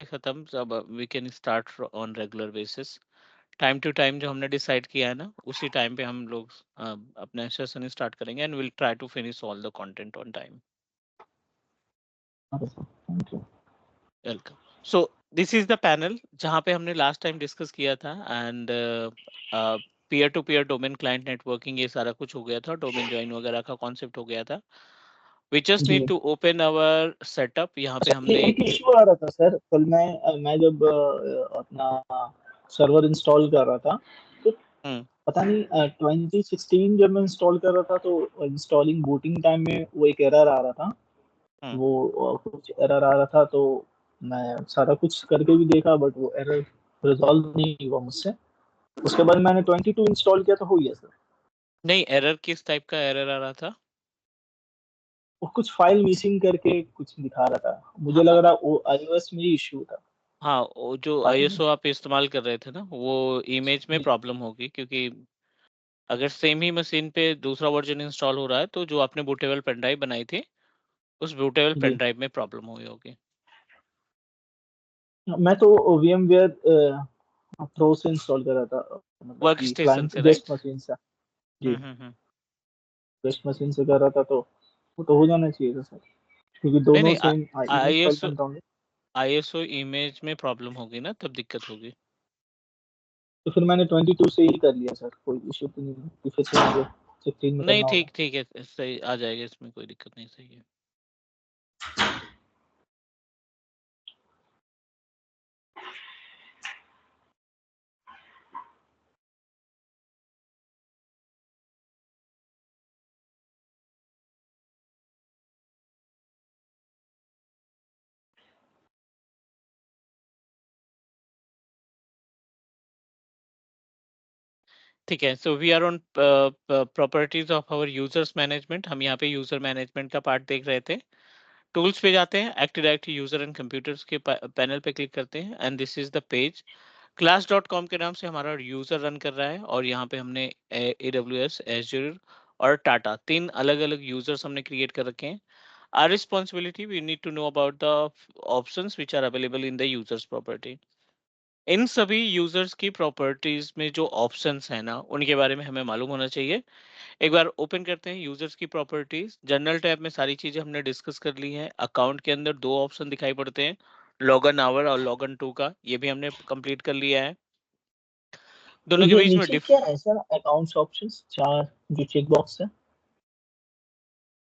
खत्म, अब we can start on regular basis. Time to time जो हमने डिसाइड किया है ना, उसी टाइम पे हम लोग अपना सेशन स्टार्ट करेंगे and will try to finish all the content on time. Okay, sir. Thank you. Welcome. So this is the panel जहाँ पे हमने लास्ट टाइम डिस्कस किया था, and peer to peer domain client networking ये सारा कुछ हो गया था, डोमेन ज्वाइन वगैरह का कॉन्सेप्ट हो गया था। वी जस्ट जी need to open our setup. यहाँ पे अच्छा, ये हमने एक इश्यू आ रहा था सर, कल मैं जब अपना सर्वर इंस्टॉल कर रहा था, तो हम्म पता नहीं 2016 जब मैं इंस्टॉल कर रहा था तो इंस्टॉलिंग बूटिंग टाइम में वो एक एरर आ रहा था। हम्म वो कुछ एरर आ रहा था, तो मैं सारा कुछ करके भी देखा बट वो एरर रिजॉल्व नहीं हुआ मुझसे। उसके बाद मैंने 22 इंस्टॉल किया तो हो गया सर। नहीं, एरर किस टाइप का एरर आ रहा था? वो कुछ फाइल मिसिंग करके कुछ दिखा रहा था, मुझे लग हाँ रहा वो iOS में ही इश्यू था। हाँ, वो जो फाइल आईएसओ आप इस्तेमाल कर रहे थे ना, वो इमेज में जी प्रॉब्लम होगी, क्योंकि अगर सेम ही मशीन पे दूसरा वर्जन इंस्टॉल हो रहा है तो जो आपने बूटेबल पेन ड्राइव बनाई थी, उस बूटेबल पेन जी। ड्राइव में प्रॉब्लम हुई होगी। मैं तो VMware प्रो से इंस्टॉल कर रहा था, मतलब वर्क कि स्टेशन क्लाइंट से, गेस्ट राइट? मशीन से। जी, हम्म। गेस्ट मशीन से कर रहा था, तो वो तो हो जाना चाहिए था सर, क्योंकि नहीं दोनों नहीं, सेम इमेज फाइल आईएसओ बन रहा होंगे। आईएसओ इमेज में प्रॉब्लम होगी ना, तब दिक्कत होगी। तो फिर मैंने 22 से ही कर लिया सर, कोई इश्यू तो नहीं है कि फिर से मुझे 16 में नहीं, करना होगा। ठीक ठीक है, सही आ जाएगा, इसमें कोई दिक्कत नहीं, सही है। ठीक है, so we are on properties of our users management. हम यहाँ पे यूजर मैनेजमेंट का पार्ट देख रहे थे। टूल्स पे जाते हैं, active directory user and computers के पैनल पे क्लिक करते हैं, and this is the page. Class dot com के नाम से हमारा यूजर रन कर रहा है, और यहाँ पे हमने AWS, एज्योर और टाटा, तीन अलग अलग यूजर्स हमने क्रिएट कर रखे हैं। Our responsibility, we need to know about the options which are available in the users property. इन सभी यूजर्स की प्रॉपर्टीज में जो ऑप्शंस है ना, उनके बारे में हमें मालूम होना चाहिए। एक बार ओपन करते हैं यूजर्स की प्रॉपर्टीज। जनरल टैब में सारी चीजें हमने डिस्कस कर ली हैं। अकाउंट के अंदर दो ऑप्शन दिखाई पड़ते हैं, लॉगन आवर और लॉगन टू का, ये भी हमने कंप्लीट कर लिया है। दोनों के ये बीच में नीचे क्या है सर, अकाउंट्स ऑप्शंस चार जो चेक बॉक्स है?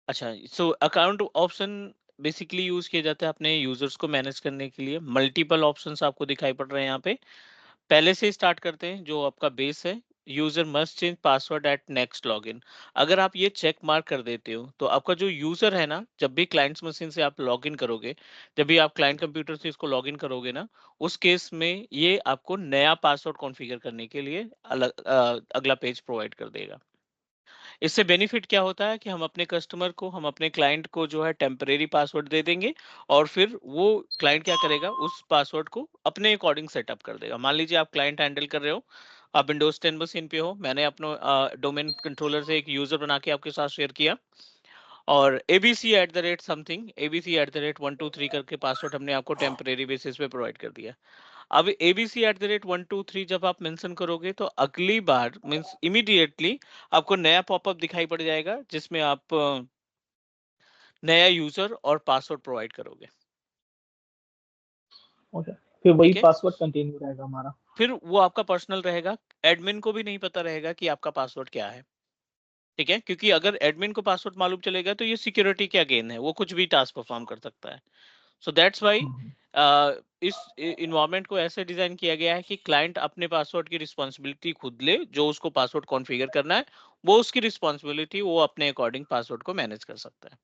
अच्छा, so account option basically use किया जाता है अपने यूजर्स को मैनेज करने के लिए। मल्टीपल ऑप्शंस आपको दिखाई पड़ रहे हैं यहाँ पे। पहले से स्टार्ट करते हैं, जो आपका बेस है, user must change password at next login. अगर आप ये चेक मार्क कर देते हो तो आपका जो यूजर है ना, जब भी क्लाइंट्स मशीन से आप लॉगिन करोगे, जब भी आप क्लाइंट कंप्यूटर से इसको लॉगिन करोगे ना, उस केस में ये आपको नया पासवर्ड कॉन्फ़िगर करने के लिए अगला पेज प्रोवाइड कर देगा। इससे बेनिफिट क्या होता है कि हम अपने कस्टमर को, हम अपने क्लाइंट को जो है टेम्परेरी पासवर्ड दे देंगे, और फिर वो क्लाइंट क्या करेगा, उस पासवर्ड को अपने अकॉर्डिंग सेटअप कर देगा। मान लीजिए आप क्लाइंट हैंडल कर रहे हो, आप विंडोज 10 मशीन पे हो, मैंने अपना डोमेन कंट्रोलर से एक यूजर बना के आपके साथ शेयर किया, और abc@समथिंग, abc@123 करके पासवर्ड हमने आपको टेम्परेरी बेसिस पे प्रोवाइड कर दिया। अब abc@123 जब आप मेंशन करोगे तो अगली बार मींस इमीडिएटली आपको नया पॉपअप दिखाई पड़ जाएगा, जिसमें आप नया यूजर और पासवर्ड प्रोवाइड करोगे। ओके, फिर वही ठीक है, पासवर्ड कंटिन्यू रहेगा हमारा? फिर वो आपका पर्सनल रहेगा। एडमिन को भी नहीं पता रहेगा कि आपका पासवर्ड क्या है। ठीक है, क्योंकि अगर एडमिन को पासवर्ड मालूम चलेगा तो ये सिक्योरिटी क्या गेन है, वो कुछ भी टास्क परफॉर्म कर सकता है। सो दैट्स वाई हम्म, इस इन्वायरमेंट को ऐसे डिजाइन किया गया है कि क्लाइंट अपने पासवर्ड की रिस्पॉन्सिबिलिटी खुद ले। जो उसको पासवर्ड कॉन्फ़िगर करना है, वो उसकी रिस्पॉन्सिबिलिटी, वो अपने अकॉर्डिंग पासवर्ड को मैनेज कर सकता है।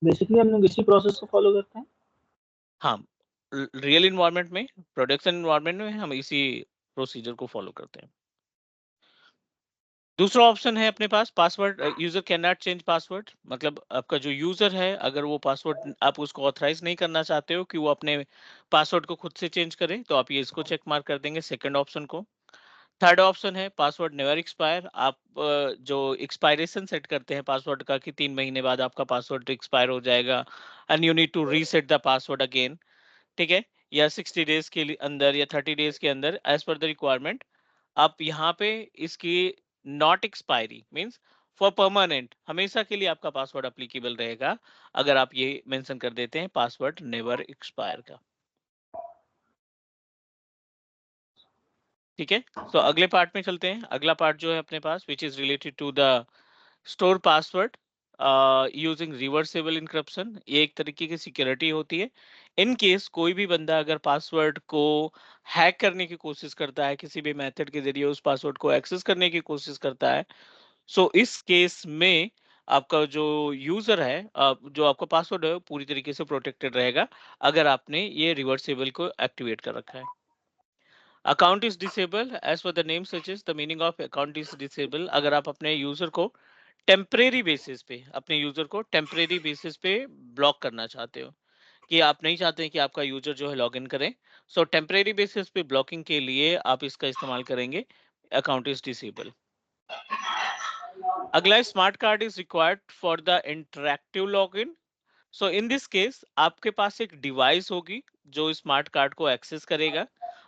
बेसिकली हम लोग इसी प्रोसेस को फॉलो करते हैं। हाँ, रियल इन्वायरमेंट में, प्रोडक्शन इन्वायरमेंट में हम इसी प्रोसीजर को फॉलो करते हैं। दूसरा ऑप्शन है अपने पास, password user can not change password. मतलब आपका जो यूजर है, अगर वो पासवर्ड आप उसको ऑथराइज नहीं करना चाहते हो कि वो अपने पासवर्ड को खुद से चेंज करे, तो आप ये इसको चेक मार्क कर देंगे, सेकंड ऑप्शन को। थर्ड ऑप्शन है पासवर्ड नेवर एक्सपायर। आप जो एक्सपायरेशन सेट करते हैं पासवर्ड का, कि 3 महीने बाद आपका पासवर्ड एक्सपायर हो जाएगा, and you need to reset the password again. ठीक है, या 60 डेज के अंदर या 30 डेज के अंदर एज पर द रिक्वायरमेंट आप यहाँ पे इसकी not expiry means for permanent हमेशा के लिए आपका पासवर्ड अप्लीकेबल रहेगा अगर आप ये मेंशन कर देते हैं पासवर्ड नेवर एक्सपायर का। ठीक है, तो अगले पार्ट में चलते हैं। अगला पार्ट जो है अपने पास which is related to the store password using reversible encryption. ये एक तरीके की सिक्योरिटी होती है। इन केस कोई भी बंदा अगर पासवर्ड को हैक करने की कोशिश करता है, किसी भी मेथड के जरिए उस पासवर्ड को एक्सेस करने की कोशिश करता है, सो इस केस में आपका जो यूजर है जो आपका पासवर्ड है पूरी तरीके से प्रोटेक्टेड रहेगा अगर आपने ये रिवर्सेबल को एक्टिवेट कर रखा है। Account is disable as per the name suggest, the meaning of account is disable. अगर आप अपने यूजर को टेम्परेरी बेसिस पे अपने यूजर को टेम्परेरी बेसिस पे ब्लॉक करना चाहते हो कि आप नहीं चाहते हैं कि आपका यूजर जो है लॉगिन करे, सो टेम्परेरी बेसिस पे ब्लॉकिंग के लिए आप इसका इस्तेमाल करेंगे अकाउंट इज डिसेबल। अगला smart card is required for the interactive login. So in this case आपके पास एक डिवाइस होगी जो स्मार्ट कार्ड को एक्सेस करेगा।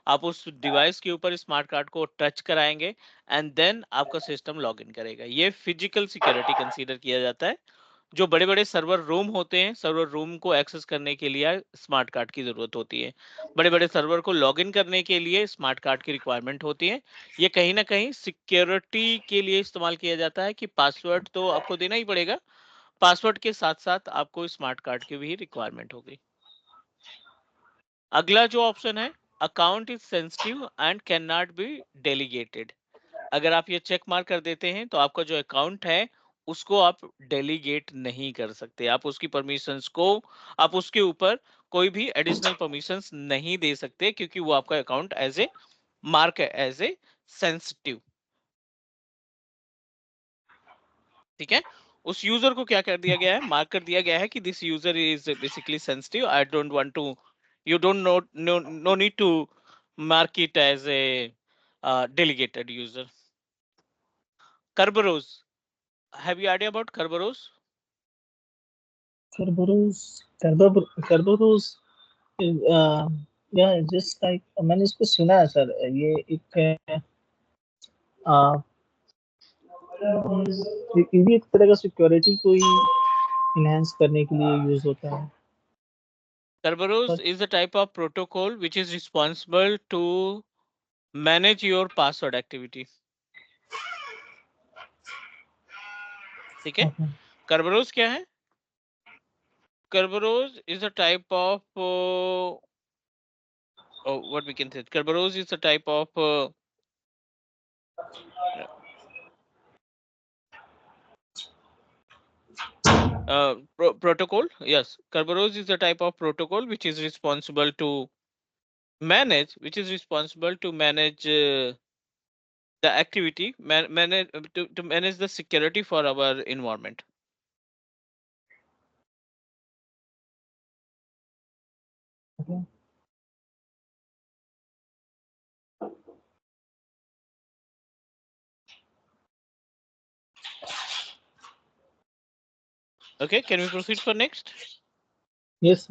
आप उस डिवाइस के ऊपर स्मार्ट कार्ड को टच कराएंगे एंड देन आपका सिस्टम लॉगिन करेगा। ये फिजिकल सिक्योरिटी कंसीडर किया जाता है। जो बड़े बड़े सर्वर रूम होते हैं, सर्वर रूम को एक्सेस करने के लिए स्मार्ट कार्ड की जरूरत होती है। बड़े बड़े सर्वर को लॉगिन करने के लिए स्मार्ट कार्ड की रिक्वायरमेंट होती है। ये कहीं ना कहीं सिक्योरिटी के लिए इस्तेमाल किया जाता है कि पासवर्ड तो आपको देना ही पड़ेगा, पासवर्ड के साथ साथ आपको स्मार्ट कार्ड की भी रिक्वायरमेंट होगी। अगला जो ऑप्शन है, account is sensitive and can not be delegated. अगर आप ये चेक मार्क कर देते हैं तो आपका जो अकाउंट है उसको आप डेलीगेट नहीं कर सकते। आप उसकी परमिशंस को आप उसके ऊपर कोई भी एडिशनल परमिशंस नहीं दे सकते क्योंकि वो आपका अकाउंट एज ए मार्क है एज ए सेंसिटिव। ठीक है, उस यूजर को क्या कर दिया गया है, मार्क कर दिया गया है कि this user is basically sensitive, I don't want to, you don't know, no need to mark it as a delegated user. Kerberos, have you idea about Kerberos? Kerberos is yeah, just like मैंने इसको सुना है sir. ये एक ये भी एक तरह का सिक्योरिटी को ही इनहेंस करने के लिए यूज होता है। Kerberos पर is a type of protocol which is responsible to manage your password activity. ठीक है, ओके Kerberos क्या है? Kerberos is a type of what we can say. Kerberos is a type of protocol. Yes, Kerberos is a type of protocol which is responsible to manage the activity, manage to manage the security for our environment. Okay Okay, can we proceed for next? Yes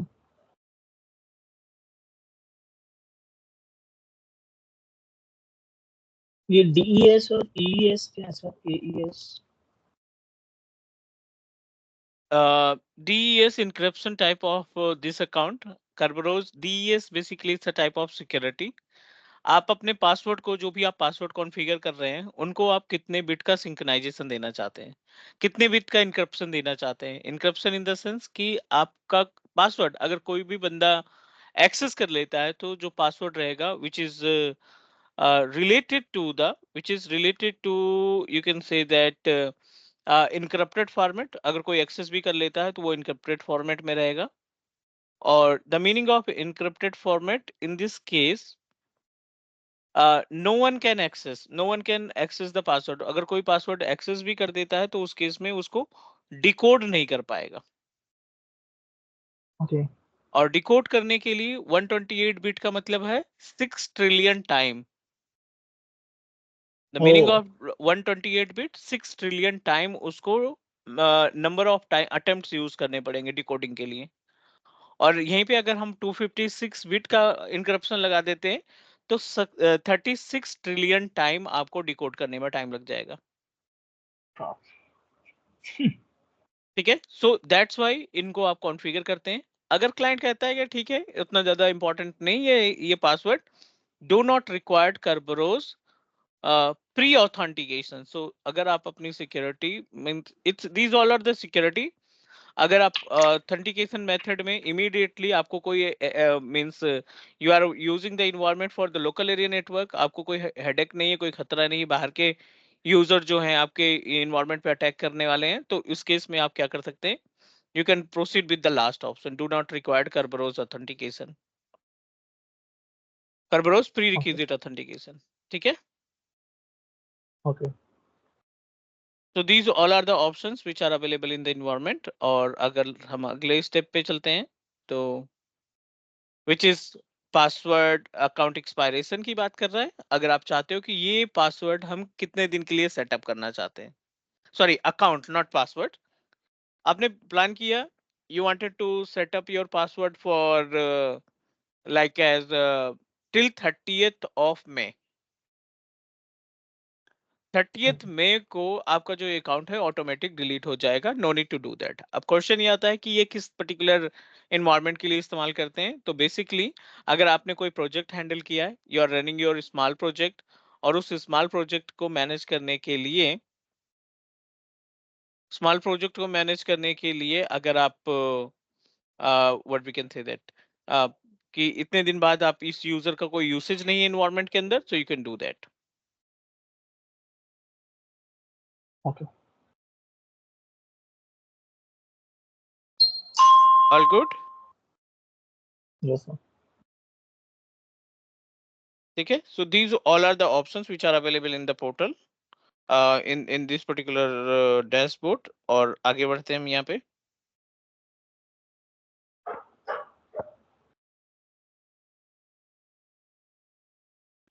ये DES और EES क्या है sir? AES DES encryption type of this account. Kerberos DES basically it's a type of security. आप अपने password को, जो भी आप पासवर्ड कॉन्फ़िगर कर रहे हैं, उनको आप कितने बिट का सिंक्रोनाइजेशन देना चाहते हैं, कितने बिट का इनक्रप्शन देना चाहते हैं। इनक्रप्शन इन द सेंस कि आपका पासवर्ड अगर कोई भी बंदा एक्सेस कर लेता है तो जो पासवर्ड रहेगा which is related to you can say that encrypted format, अगर कोई एक्सेस भी कर लेता है तो वो encrypted format में रहेगा। और the meaning of encrypted format in this case, no one can access the password। अगर कोई पासवर्ड एक्सेस भी कर देता है तो उस केस में उसको डिकोड नहीं कर पाएगा। ओके और डिकोड करने के लिए 128 बिट का मतलब है 6 trillion time. The o meaning of 128 bit 6 trillion time उसको number of time attempts use करने पड़ेंगे डिकोडिंग के लिए। और यहीं पे अगर हम 256 बिट का इंक्रिप्शन लगा देते हैं तो 36 ट्रिलियन टाइम आपको डिकोड करने में टाइम लग जाएगा। हाँ। ठीक है, सो दैट्स वाई इनको आप कॉन्फ़िगर करते हैं। अगर क्लाइंट कहता है कि ठीक है उतना ज्यादा इंपॉर्टेंट नहीं है ये password, do not required Kerberos pre authentication. So अगर आप अपनी security means it's these all are the security, अगर आप ऑथेंटिकेशन मेथड में इमीडिएटली आपको कोई means you are using the environment for the local area network, आपको कोई हेडेक नहीं है, कोई खतरा नहीं है, बाहर के यूजर जो हैं आपके इन्वायरमेंट पे अटैक करने वाले हैं, तो इस केस में आप क्या कर सकते हैं, you can proceed with the last option, do not required Kerberos authentication, Kerberos pre okay requisite authentication. ठीक है, ओके तो these all are the options which are available in the environment. और अगर हम अगले स्टेप पे चलते हैं तो which is password account expiration की बात कर रहा है। अगर आप चाहते हो कि ये पासवर्ड हम कितने दिन के लिए सेटअप करना चाहते हैं, सॉरी अकाउंट नॉट पासवर्ड, आपने प्लान किया you wanted to set up your password for like as till 30th of May, 30th मई को आपका जो अकाउंट है ऑटोमेटिक डिलीट हो जाएगा, no need to do that. अब क्वेश्चन ये आता है कि ये किस पर्टिकुलर इन्वायरमेंट के लिए इस्तेमाल करते हैं। तो बेसिकली अगर आपने कोई प्रोजेक्ट हैंडल किया है, you are running your small project, और उस स्मॉल प्रोजेक्ट को मैनेज करने के लिए अगर आप what we can say that कि इतने दिन बाद आप इस यूजर का कोई यूसेज नहीं है इन्वायरमेंट के अंदर, so you can do that. Okay all good. Yes sir. ठीक है, so these all are the options which are available in the portal in this particular dashboard। और आगे बढ़ते हैं हम यहाँ पे।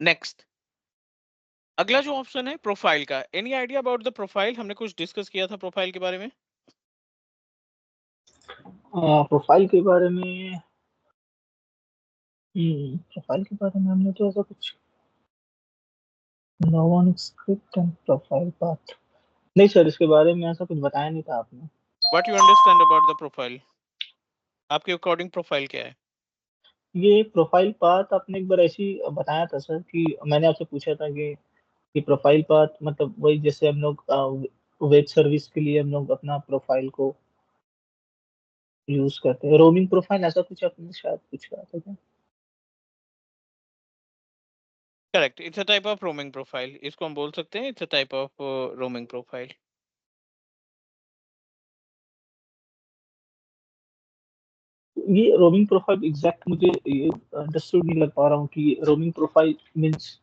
नेक्स्ट अगला जो ऑप्शन है प्रोफाइल का, any idea about the profile, हमने कुछ डिस्कस किया था प्रोफाइल के बारे में। प्रोफाइल के बारे में प्रोफाइल के बारे में हमने तो ऐसा कुछ no one script and profile path, नहीं सर इसके बारे में ऐसा कुछ बताया नहीं था आपने। What you understand about the profile, आपके अकॉर्डिंग प्रोफाइल क्या है। ये प्रोफाइल पाथ आपने एक बार ऐसी बताया था सर कि मैंने आपसे पूछा था कि प्रोफाइल पाथ मतलब वही जैसे हम लोग वेब सर्विस के लिए हम लोग अपना प्रोफाइल को यूज करते हैं, रोमिंग प्रोफाइल ऐसा कुछ आपने शायद कुछ कहा था क्या? Correct, it's a type of roaming profile, इसको हम बोल सकते हैं it's a type of roaming profile. ये रोमिंग प्रोफाइल एग्जैक्ट मुझे ये अंडरस्टूड नहीं लग पा रहा हूँ कि रोमिंग प्रोफाइल मींस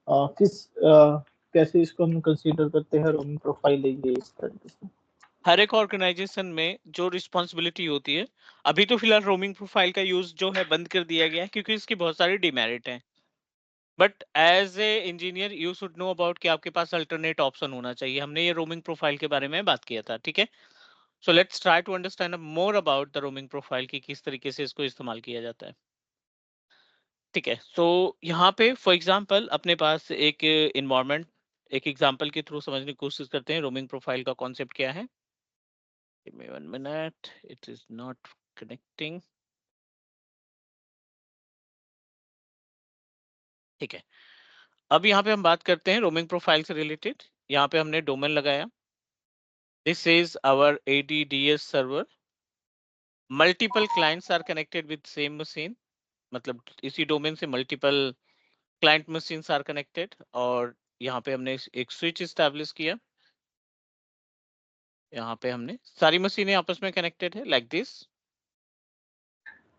कैसे इसको हम कंसीडर करते हैं रोमिंग प्रोफाइल है ये इस तरीके से। हर एक ऑर्गेनाइजेशन में जो रिस्पॉन्सिबिलिटी होती है, अभी तो फिलहाल रोमिंग प्रोफाइल का यूज जो है बंद कर दिया गया है क्योंकि इसकी बहुत सारी डिमेरिट हैं। But as a engineer you should know about कि आपके पास अल्टरनेट ऑप्शन होना चाहिए। हमने ये रोमिंग प्रोफाइल के बारे में बात किया था, ठीक है। So let's try to understand more about the roaming profile की किस तरीके से इसको इस्तेमाल किया जाता है। ठीक है, सो यहाँ पे फॉर एग्जांपल अपने पास एक इन्वायरमेंट, एक एग्जांपल के थ्रू समझने की कोशिश करते हैं रोमिंग प्रोफाइल का कॉन्सेप्ट क्या है। Give me 1 minute, it is not connecting. ठीक है, अब यहाँ पे हम बात करते हैं रोमिंग प्रोफाइल से रिलेटेड। यहाँ पे हमने डोमेन लगाया, this is our ADDS server, multiple clients are connected with same machine, मतलब इसी डोमेन से multiple client machines are connected. और यहाँ पे हमने एक स्विच इस्टेब्लिश किया, यहाँ पे हमने सारी मशीनें आपस में कनेक्टेड है like this.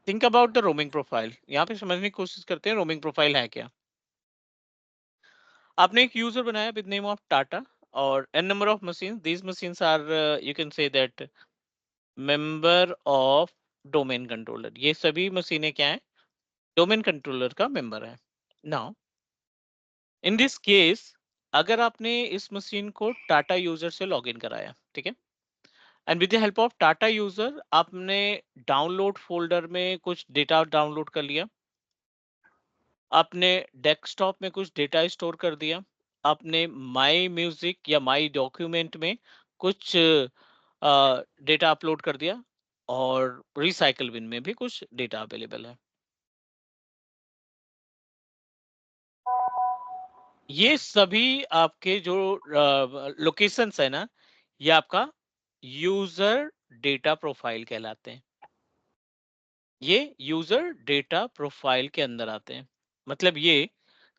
Think about the roaming profile, यहाँ पे समझने की कोशिश करते हैं रोमिंग प्रोफाइल है क्या। आपने एक यूजर बनाया विद नेम ऑफ टाटा और n number of machine, these machines are you can say that member of domain controller. ये सभी मशीनें क्या है, डोमेन कंट्रोलर का मेंबर है। नाउ इन दिस केस अगर आपने इस मशीन को टाटा यूजर से लॉगिन कराया, ठीक है, and with the help of Tata user आपने डाउनलोड फोल्डर में कुछ डेटा डाउनलोड कर लिया, आपने डेस्कटॉप में कुछ डेटा स्टोर कर दिया, आपने माई म्यूजिक या माई डॉक्यूमेंट में कुछ डेटा अपलोड कर दिया, और रिसाइकल बिन में भी कुछ डेटा अवेलेबल है। ये सभी आपके जो लोकेशंस है ना, ये आपका यूजर डेटा प्रोफाइल कहलाते हैं। ये यूजर डेटा प्रोफाइल के अंदर आते हैं। मतलब ये,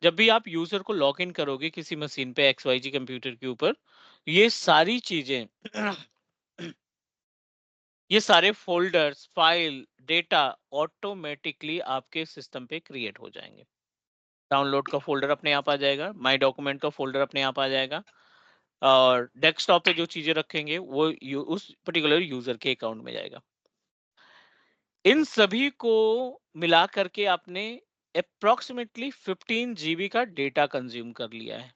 जब भी आप यूजर को लॉग इन करोगे किसी मशीन पे XYZ कंप्यूटर के ऊपर, ये सारी चीजें ये सारे फोल्डर्स, फाइल, डेटा ऑटोमेटिकली आपके सिस्टम पे क्रिएट हो जाएंगे। डाउनलोड का फोल्डर अपने आप आ जाएगा, माई डॉक्यूमेंट का फोल्डर अपने आप आ जाएगा, और डेस्कटॉप पे जो चीजें रखेंगे वो उस पर्टिकुलर यूजर के अकाउंट में जाएगा। इन सभी को मिला करके आपने अप्रोक्सीमेटली 15 GB का डेटा कंज्यूम कर लिया है।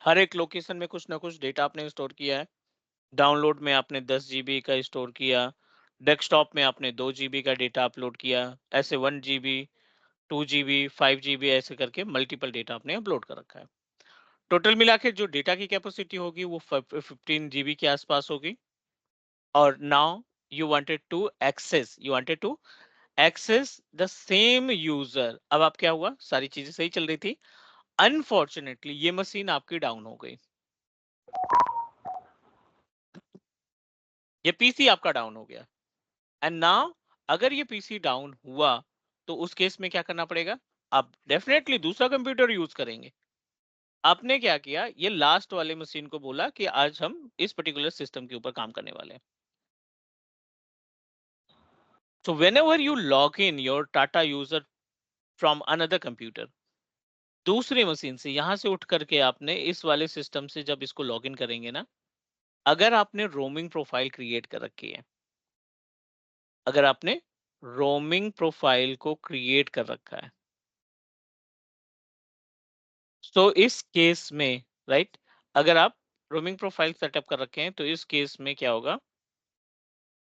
हर एक लोकेशन में कुछ ना कुछ डेटा आपने स्टोर किया है। डाउनलोड में आपने 10 GB का स्टोर किया, डेस्कटॉप में आपने 2 GB का डेटा अपलोड किया, ऐसे 1 GB, 2 GB, 5 GB ऐसे करके मल्टीपल डेटा आपने अपलोड कर रखा है। टोटल मिला के जो डेटा की कैपेसिटी होगी वो 15 GB के आसपास होगी। और now you wanted to access the same user. अब आप क्या हुआ, सारी चीजें सही चल रही थी, अनफॉर्चुनेटली ये मशीन आपकी डाउन हो गई, ये पीसी आपका डाउन हो गया। एंड नाउ अगर ये पीसी डाउन हुआ तो उस केस में क्या करना पड़ेगा, आप डेफिनेटली दूसरा कंप्यूटर यूज करेंगे। आपने क्या किया, ये लास्ट वाले मशीन को बोला कि आज हम इस पर्टिकुलर सिस्टम के ऊपर काम करने वाले हैं। So whenever you log in your Tata user from another computer, दूसरे मशीन से यहां से उठ करके आपने इस वाले सिस्टम से जब इसको लॉगिन करेंगे ना, अगर आपने रोमिंग प्रोफाइल क्रिएट कर रखी है, अगर आपने रोमिंग प्रोफाइल को क्रिएट कर रखा है, तो इस केस में, राइट, अगर आप रोमिंग प्रोफाइल सेटअप कर रखे हैं तो इस केस में क्या होगा,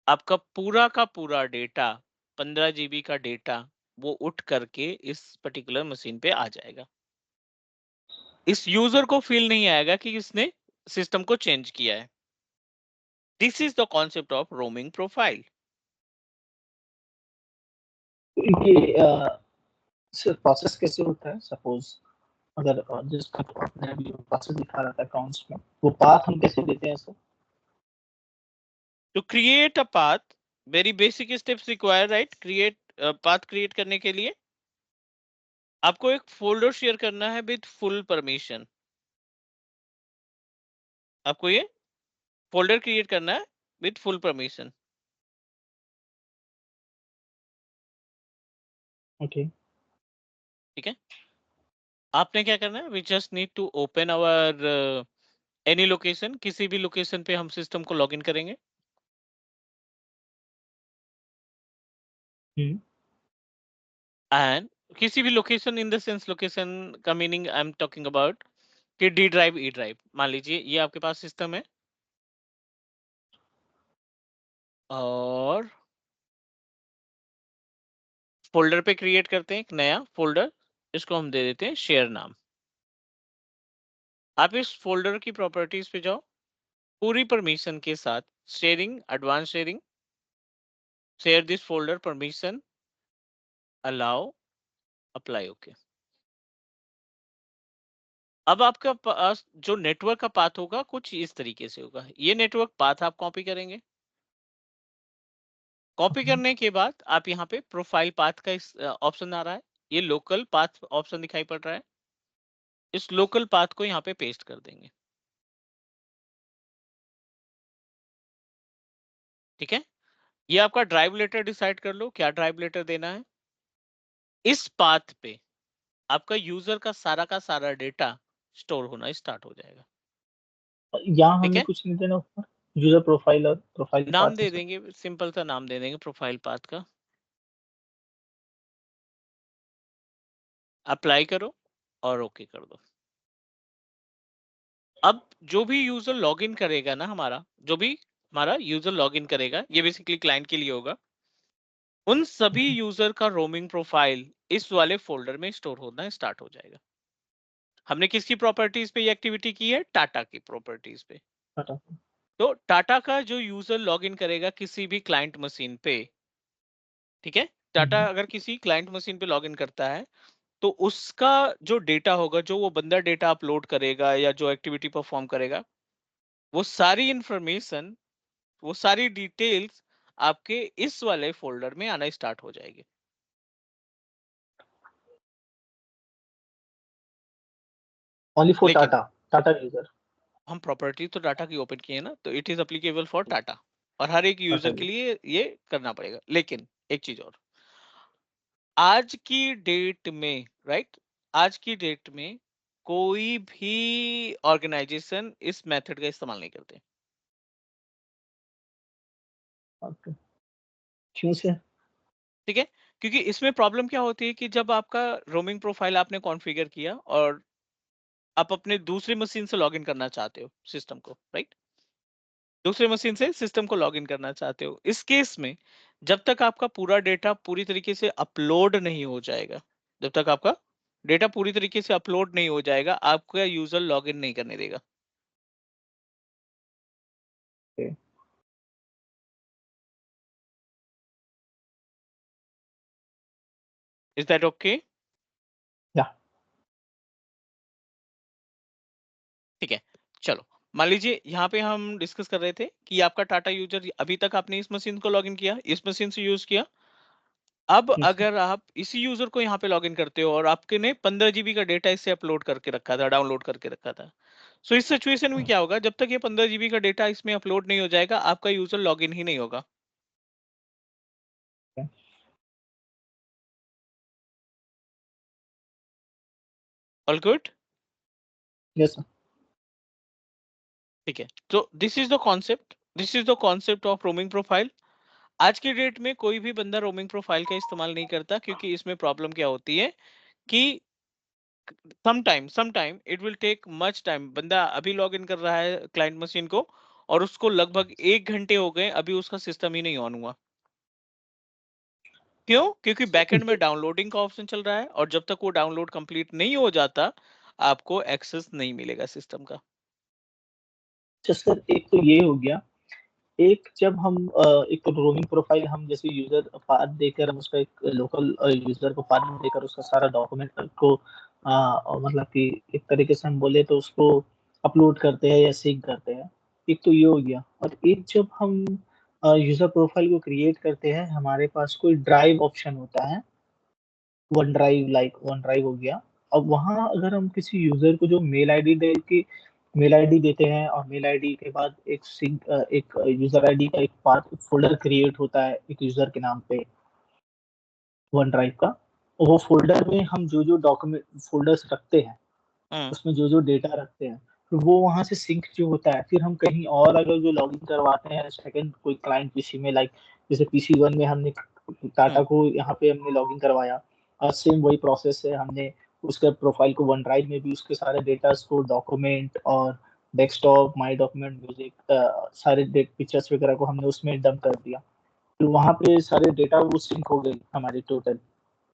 आपका पूरा का पूरा डेटा, 15 GB का डेटा, वो उठ करके इस पर्टिकुलर मशीन पे आ जाएगा। इस यूजर को फील नहीं आएगा कि इसने सिस्टम को चेंज किया है। This is the concept of roaming profile. ये सर प्रोसेस कैसे होता है? सपोज अगर जिसका आपने अभी प्रोसेस दिखा रहा था अकाउंट्स में, वो पाथ हम कैसे देते हैं sir? To create a path, very basic steps require, right? Create path create करने के लिए आपको एक फोल्डर शेयर करना है विद फुल परमिशन। आपको ये फोल्डर क्रिएट करना है विद फुल परमिशन। ओके। ठीक है, आपने क्या करना है, we just need to open our any location, किसी भी लोकेशन पे हम सिस्टम को लॉगिन करेंगे। एंड किसी भी location, in the sense location का meaning I am talking about कि डी ड्राइव, ई ड्राइव, मान लीजिए ये आपके पास सिस्टम है, और फोल्डर पे क्रिएट करते हैं एक नया फोल्डर, इसको हम दे देते हैं शेयर नाम। आप इस फोल्डर की प्रॉपर्टीज पे जाओ, पूरी परमिशन के साथ, sharing, advance sharing, share this folder permission, allow, apply, okay. अब आपका पास जो नेटवर्क का पाथ होगा कुछ इस तरीके से होगा, ये नेटवर्क पाथ आप कॉपी करेंगे। कॉपी करने के बाद आप यहाँ पे प्रोफाइल पाथ का ऑप्शन आ रहा है, ये लोकल पाथ ऑप्शन दिखाई पड़ रहा है, इस लोकल पाथ को यहाँ पे पेस्ट कर देंगे। ठीक है, ये आपका ड्राइव लेटर डिसाइड कर लो क्या ड्राइव लेटर देना है। इस पाथ पे आपका यूजर का सारा डेटा स्टोर होना स्टार्ट हो जाएगा। यहाँ ठीक हमें है, कुछ नहीं देना ऊपर, यूजर प्रोफाइल और प्रोफाइल नाम पाथ है दे सर? देंगे, सिंपल सा नाम दे देंगे प्रोफाइल पाथ का, अप्लाई करो और ओके कर दो। अब जो भी यूजर लॉगिन करेगा ना, हमारा जो भी हमारा यूजर लॉगिन करेगा, ये बेसिकली क्लाइंट के लिए होगा, उन सभी यूजर का रोमिंग प्रोफाइल इस वाले फोल्डर में स्टोर होना स्टार्ट हो जाएगा। हमने किसकी प्रॉपर्टीज पे ये एक्टिविटी की है? टाटा की प्रॉपर्टीज पे। टाटा। तो टाटा का जो यूजर लॉगिन करेगा किसी भी क्लाइंट मशीन पे, ठीक है, टाटा हम्म, अगर किसी क्लाइंट मशीन पे लॉगिन करता है, तो उसका जो डेटा होगा, जो वो बंदा डेटा अपलोड करेगा या जो एक्टिविटी परफॉर्म करेगा, वो सारी इंफॉर्मेशन, वो सारी डिटेल्स आपके इस वाले फोल्डर में आना स्टार्ट हो जाएगी। ओनली फॉर लेकिन टाटा, टाटा यूजर। हम प्रॉपर्टी तो डाटा की ओपन किए ना, तो it is applicable for Tata, और हर एक टाटा यूजर के यूजर। लिए ये करना पड़ेगा। लेकिन एक चीज और, आज की डेट में, राइट, आज की डेट में कोई भी ऑर्गेनाइजेशन इस मेथड का इस्तेमाल नहीं करते। ओके। क्यों से? ठीक है, क्योंकि इसमें प्रॉब्लम क्या होती है कि जब आपका रोमिंग प्रोफाइल आपने कॉन्फ़िगर किया और आप अपने दूसरी मशीन से लॉगिन करना चाहते हो सिस्टम को, राइट, दूसरे मशीन से सिस्टम को लॉगिन करना चाहते हो, इस केस में जब तक आपका पूरा डेटा पूरी तरीके से अपलोड नहीं हो जाएगा, जब तक आपका डेटा पूरी तरीके से अपलोड नहीं हो जाएगा, आपका यूजर लॉगिन नहीं करने देगा। ओके। Is that okay? या। ठीक है, चलो, मान लीजिए यहाँ पे हम डिस्कस कर रहे थे कि आपका टाटा यूजर, अभी तक आपने इस मशीन को लॉगिन किया, इस मशीन से यूज किया। अब यस सर। अगर आप इसी यूजर को यहाँ पे लॉगिन करते हो और आपके ने 15 GB का डेटा इससे अपलोड करके रखा था, डाउनलोड करके रखा था, सो इस सिचुएशन में क्या होगा, जब तक ये 15 GB का डेटा इसमें अपलोड नहीं हो जाएगा, आपका यूजर लॉगिन ही नहीं होगा। All good? Yes sir. ठीक है, तो this is the concept, this is the concept of roaming profile. आज की डेट में कोई भी बंदा रोमिंग प्रोफाइल का इस्तेमाल नहीं करता, क्योंकि इसमें प्रॉब्लम क्या होती है कि sometime it will take much time, बंदा अभी लॉग इन कर रहा है क्लाइंट मशीन को और उसको लगभग 1 घंटे हो गए, अभी उसका सिस्टम ही नहीं ऑन हुआ। क्यों? क्योंकि बैकएंड में ये डाउनलोडिंग का ऑप्शन चल रहा है, और जब तक वो डाउनलोड कंप्लीट नहीं हो जाता, आपको एक्सेस नहीं मिलेगा सिस्टम का। अच्छा सर, एक तो ये हो गया। एक जब हम एक तो रोमिंग प्रोफाइल हम जैसे यूजर पाथ देकर हम उसका एक लोकल यूजर को पाथ देकर उसका सारा डॉक्यूमेंट को मतलब कि एक तरीके से हम बोले तो उसको अपलोड करते हैं या सिंक करते हैं। एक तो ये हो गया, और एक जब हम यूजर प्रोफाइल को क्रिएट करते हैं, हमारे पास कोई ड्राइव ऑप्शन होता है, one drive, like one drive हो गया। अब वहाँ अगर हम किसी यूजर को जो मेल आईडी दे के मेल आईडी देते हैं, और मेल आईडी के बाद एक सिंक एक यूजर आईडी का एक पाथ फोल्डर क्रिएट होता है एक यूजर के नाम पे वन ड्राइव का। वो फोल्डर में हम जो जो डॉक्यूमेंट फोल्डर्स रखते हैं, हम्म। उसमें जो जो डेटा रखते हैं, फिर वो वहां से सिंक जो होता है, फिर हम कहीं और अगर जो लॉगिन करवाते हैं सेकंड कोई क्लाइंट पीसी में, लाइक जैसे PC1 में हमने टाटा हम्म। को यहाँ पे हमने लॉगिन करवाया, और सेम वही प्रोसेस है, हमने उसके प्रोफाइल को वन ड्राइव में भी उसके सारे डेटा को डॉक्यूमेंट और डेस्कटॉप माई डॉक्यूमेंट म्यूजिक सारे पिक्चर्स वगैरह को हमने उसमें डंप कर दिया। फिर वहां पे सारे डेटा वो सिंक हो गई हमारी टोटल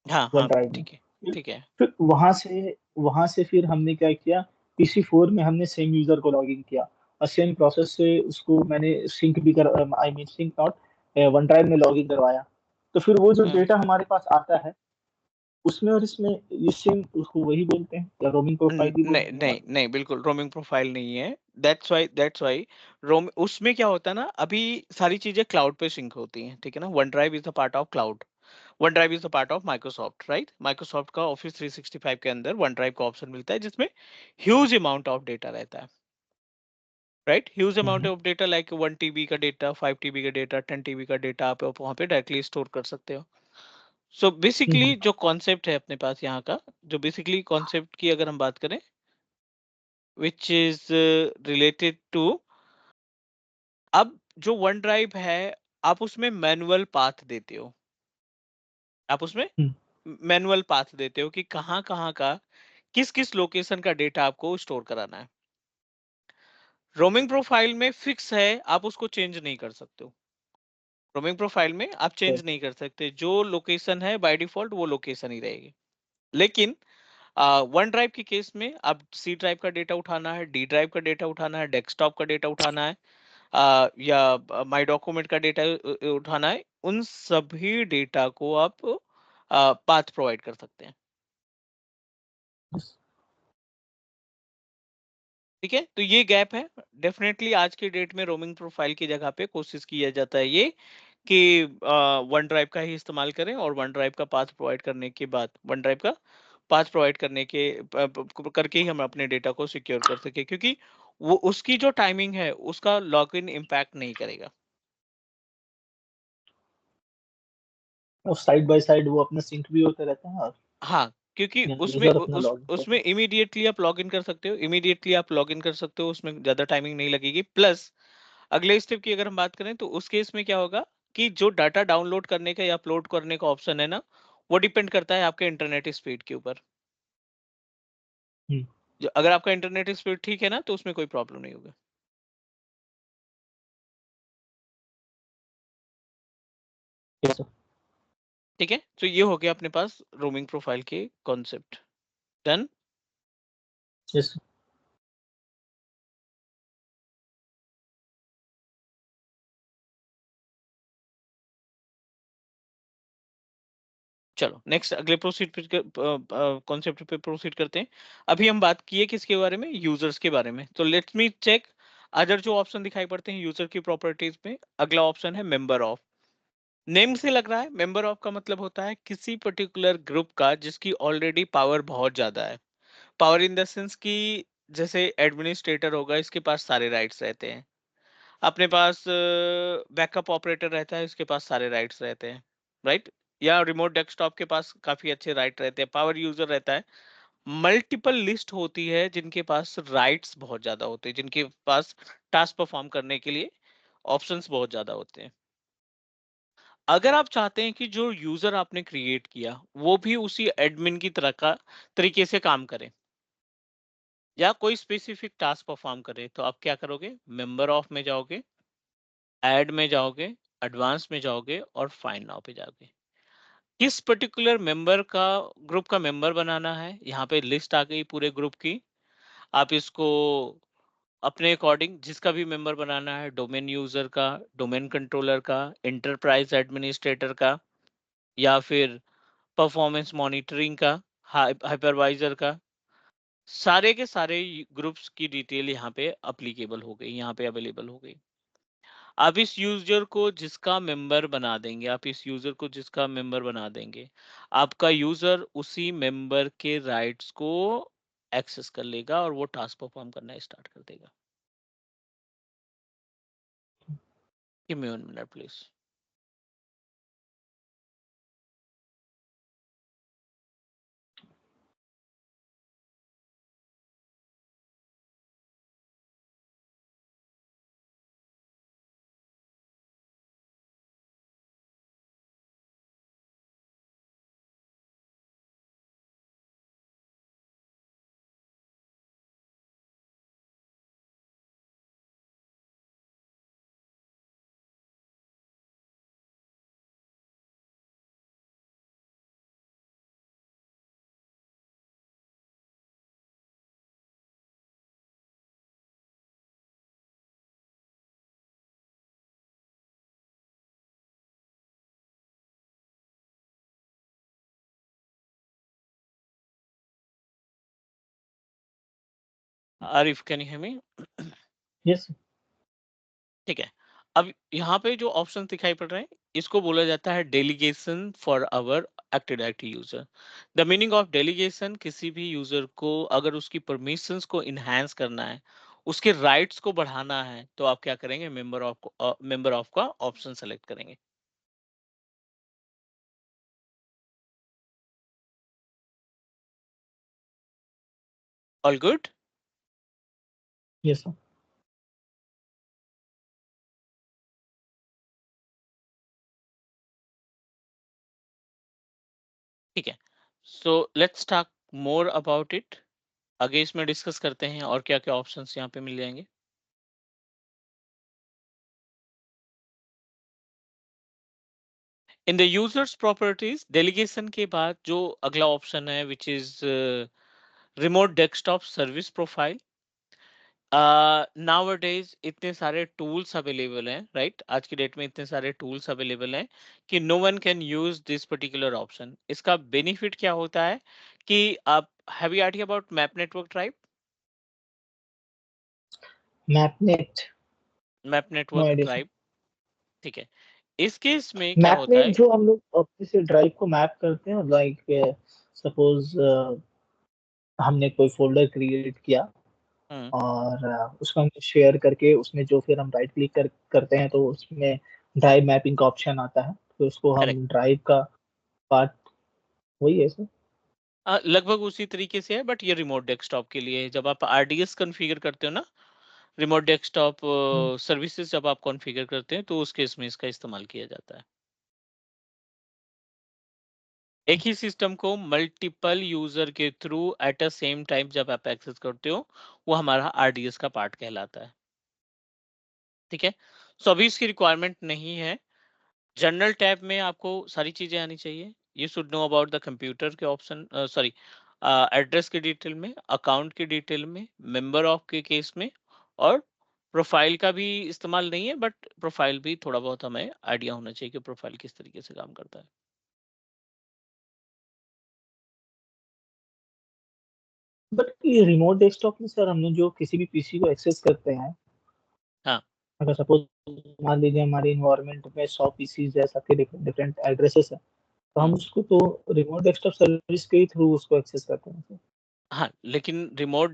हाँ वन हाँ, ड्राइव में। ठीक है, ठीक है। फिर वहां से फिर हमने क्या किया, PC4 में हमने सेम यूजर को लॉगिन किया, और सेम प्रोसेस से उसको मैंने सिंक भी कर, I mean sync not, OneDrive में लॉगिन करवाया। तो फिर वो जो हम्म। डेटा हमारे पास आता है, उसमें और इसमें ये सेम उसको वही बोलते हैं या रोमिंग प्रोफाइल भी नहीं बोलते हैं नहीं बाद नहीं, बिल्कुल रोमिंग प्रोफाइल नहीं है। दैट्स वाई रोम उसमें क्या होता है ना, अभी सारी चीजें क्लाउड पे सिंक होती हैं, ठीक है ना। One drive is a part of cloud, one drive is a part of Microsoft, right. Microsoft का ऑफिस 365 के अंदर वन ड्राइव का ऑप्शन मिलता है, जिसमें ह्यूज अमाउंट ऑफ डेटा रहता है, राइट। ह्यूज में। Amount of data, like 1 TB का डेटा, 5 TB का डेटा, 10 TB का डेटा आप वहाँ पे डायरेक्टली स्टोर कर सकते हो। सो हम्म, बेसिकली जो कॉन्सेप्ट है अपने पास यहाँ का, जो बेसिकली कॉन्सेप्ट की अगर हम बात करें, विच इज रिलेटेड टू, अब जो वन ड्राइव है, आप उसमें मैनुअल पाथ देते हो, आप उसमें हम्म, मैनुअल पाथ देते हो कि कहाँ कहाँ का, किस किस लोकेशन का डेटा आपको स्टोर कराना है। रोमिंग प्रोफाइल में फिक्स है, आप उसको चेंज नहीं कर सकते हो। रोमिंग प्रोफाइल में आप चेंज नहीं कर सकते, जो लोकेशन है बाय डिफॉल्ट वो लोकेशन ही रहेगी। लेकिन वन ड्राइव के केस में आप सी ड्राइव का डेटा उठाना है, डी ड्राइव का डेटा उठाना है, डेस्कटॉप का डेटा उठाना है, या माई डॉक्यूमेंट का डेटा उठाना है, उन सभी डेटा को आप पाथ प्रोवाइड कर सकते हैं। ठीक है, तो ये गैप है। डेफिनेटली आज की डेट में रोमिंग प्रोफाइल की जगह पे कोशिश किया जाता है ये कि वन ड्राइव का ही इस्तेमाल करें, और वन ड्राइव का पाथ प्रोवाइड करने के बाद वन ड्राइव का पाथ प्रोवाइड करने के करके ही हम अपने डेटा को सिक्योर कर सके, क्योंकि वो उसकी जो टाइमिंग है उसका लॉगिन इम्पैक्ट नहीं करेगा। और साइड बाय साइड वो अपना सिंक भी होते रहते हैं, और हाँ, क्योंकि उसमें यूजर अपना लॉग इन उसमें करता इमीडिएटली आप लॉगिन कर सकते हो, इमीडिएटली आप लॉगिन कर सकते हो, उसमें ज्यादा टाइमिंग नहीं लगेगी। प्लस अगले स्टेप की अगर हम बात करें तो उस केस में क्या होगा कि जो डाटा डाउनलोड करने का या अपलोड करने का ऑप्शन है ना, वो डिपेंड करता है आपके इंटरनेट स्पीड के ऊपर। है। अगर आपका इंटरनेट स्पीड ठीक है ना, तो उसमें कोई प्रॉब्लम नहीं होगा। Yes sir. ठीक है, तो ये हो गया अपने पास रोमिंग प्रोफाइल के कॉन्सेप्ट। डन। Yes sir. चलो नेक्स्ट अगले प्रोसीड कॉन्सेप्ट पे प्रोसीड करते हैं। अभी हम बात किए किसके बारे में, यूजर्स के बारे में। तो लेट्स मी चेक अदर जो ऑप्शन दिखाई पड़ते हैं यूजर की प्रॉपर्टीज में। अगला ऑप्शन है मेंबर ऑफ। नेम से लग रहा है मेंबर ऑफ का मतलब होता है किसी पर्टिकुलर ग्रुप का जिसकी ऑलरेडी पावर बहुत ज्यादा है। पावर इन द सेंस कि जैसे एडमिनिस्ट्रेटर होगा, इसके पास सारे राइट्स रहते हैं। अपने पास बैकअप ऑपरेटर रहता है, इसके पास सारे राइट्स रहते हैं, राइट। या रिमोट डेस्कटॉप के पास काफी अच्छे राइट रहते हैं, पावर यूजर रहता है। मल्टीपल लिस्ट होती है जिनके पास राइट्स बहुत ज्यादा होते हैं, जिनके पास टास्क परफॉर्म करने के लिए ऑप्शंस बहुत ज्यादा होते हैं। अगर आप चाहते हैं कि जो यूजर आपने क्रिएट किया वो भी उसी एडमिन की तरह का तरीके से काम करे या कोई स्पेसिफिक टास्क परफॉर्म करे, तो आप क्या करोगे, मेंबर ऑफ में जाओगे, ऐड में जाओगे, एडवांस में जाओगे और फाइंड नाउ पे जाओगे। किस पर्टिकुलर मेंबर का, ग्रुप का मेंबर बनाना है, यहाँ पे लिस्ट आ गई पूरे ग्रुप की। आप इसको अपने अकॉर्डिंग जिसका भी मेंबर बनाना है, डोमेन यूजर का, डोमेन कंट्रोलर का, एंटरप्राइज एडमिनिस्ट्रेटर का, या फिर परफॉर्मेंस मॉनिटरिंग का, हाइपरवाइजर का, सारे के सारे ग्रुप्स की डिटेल यहाँ पे अप्लीकेबल हो गई, यहाँ पे अवेलेबल हो गई। आप इस यूजर को जिसका मेंबर बना देंगे, आप इस यूजर को जिसका मेंबर बना देंगे, आपका यूजर उसी मेंबर के राइट्स को एक्सेस कर लेगा और वो टास्क परफॉर्म करना स्टार्ट कर देगा। Give me 1 minute please. Arif, can you hear me? Yes sir. ठीक है। अब यहाँ पे जो ऑप्शन दिखाई पड़ रहे हैं, इसको बोला जाता है delegation for our active directory user. The meaning of delegation, किसी भी यूजर को अगर उसकी परमिशंस को इनहेंस करना है, उसके राइट्स को बढ़ाना है, तो आप क्या करेंगे, मेंबर ऑफ का ऑप्शन सेलेक्ट करेंगे। All good. Yes sir. ठीक है, so let's talk more about it. आगे इसमें डिस्कस करते हैं और क्या क्या ऑप्शंस यहाँ पे मिल जाएंगे। In the users properties delegation के बाद जो अगला ऑप्शन है which is remote desktop service profile. Nowadays इतने सारे टूल्स अवेलेबल हैं, राइट? आज की डेट में इतने सारे टूल्स अवेलेबल हैं कि no one can use this particular option. इसका बेनिफिट क्या होता है कि आप have you idea about map network drive? Map net, map no network idea sir. Drive, ठीक है। इस केस में क्या होता मैपनेट है? जो हम लोग अपने से ड्राइव को मैप करते हैं, लाइक सपोज हमने कोई फोल्डर क्रिएट किया हम्म, और उसको हम शेयर करके उसमें जो फिर हम राइट क्लिक करते हैं तो उसमें ड्राइव मैपिंग का ऑप्शन आता है, तो उसको करेक्ट। हम ड्राइव का पार्ट, वही है सर। लगभग उसी तरीके से है, बट ये रिमोट डेस्कटॉप के लिए है। जब आप आरडीएस कॉन्फ़िगर करते हो ना, रिमोट डेस्कटॉप हम्म, सर्विसेज जब आप कॉन्फ़िगर करते हैं तो उस केस में इसका इस्तेमाल किया जाता है। एक ही सिस्टम को मल्टीपल यूजर के through at a same time जब आप एक्सेस करते हो, वो हमारा आरडीएस का पार्ट कहलाता है। ठीक है। सो अभी इसकी रिक्वायरमेंट नहीं है। जनरल टैब में आपको सारी चीजें आनी चाहिए। You should know about the computer के ऑप्शन, सॉरी, एड्रेस की डिटेल में, अकाउंट की डिटेल में, मेंबर ऑफ के केस में, और प्रोफाइल का भी इस्तेमाल नहीं है, बट प्रोफाइल भी थोड़ा बहुत हमें आइडिया होना चाहिए कि प्रोफाइल किस तरीके से काम करता है। बट ये रिमोट डेस्कटॉप में सर हम लोग जो किसी भी पीसी को एक्सेस करते हैं, हाँ। अगर सपोज मान लीजिए हमारे इन्वायरमेंट में 100 पीसीज है, सबके डिफरेंट डिफरेंट एड्रेसेस है, तो हम हम्म, उसको तो रिमोट डेस्कटॉप सर्विस के ही थ्रू उसको एक्सेस करते हैं सर। हाँ, लेकिन रिमोट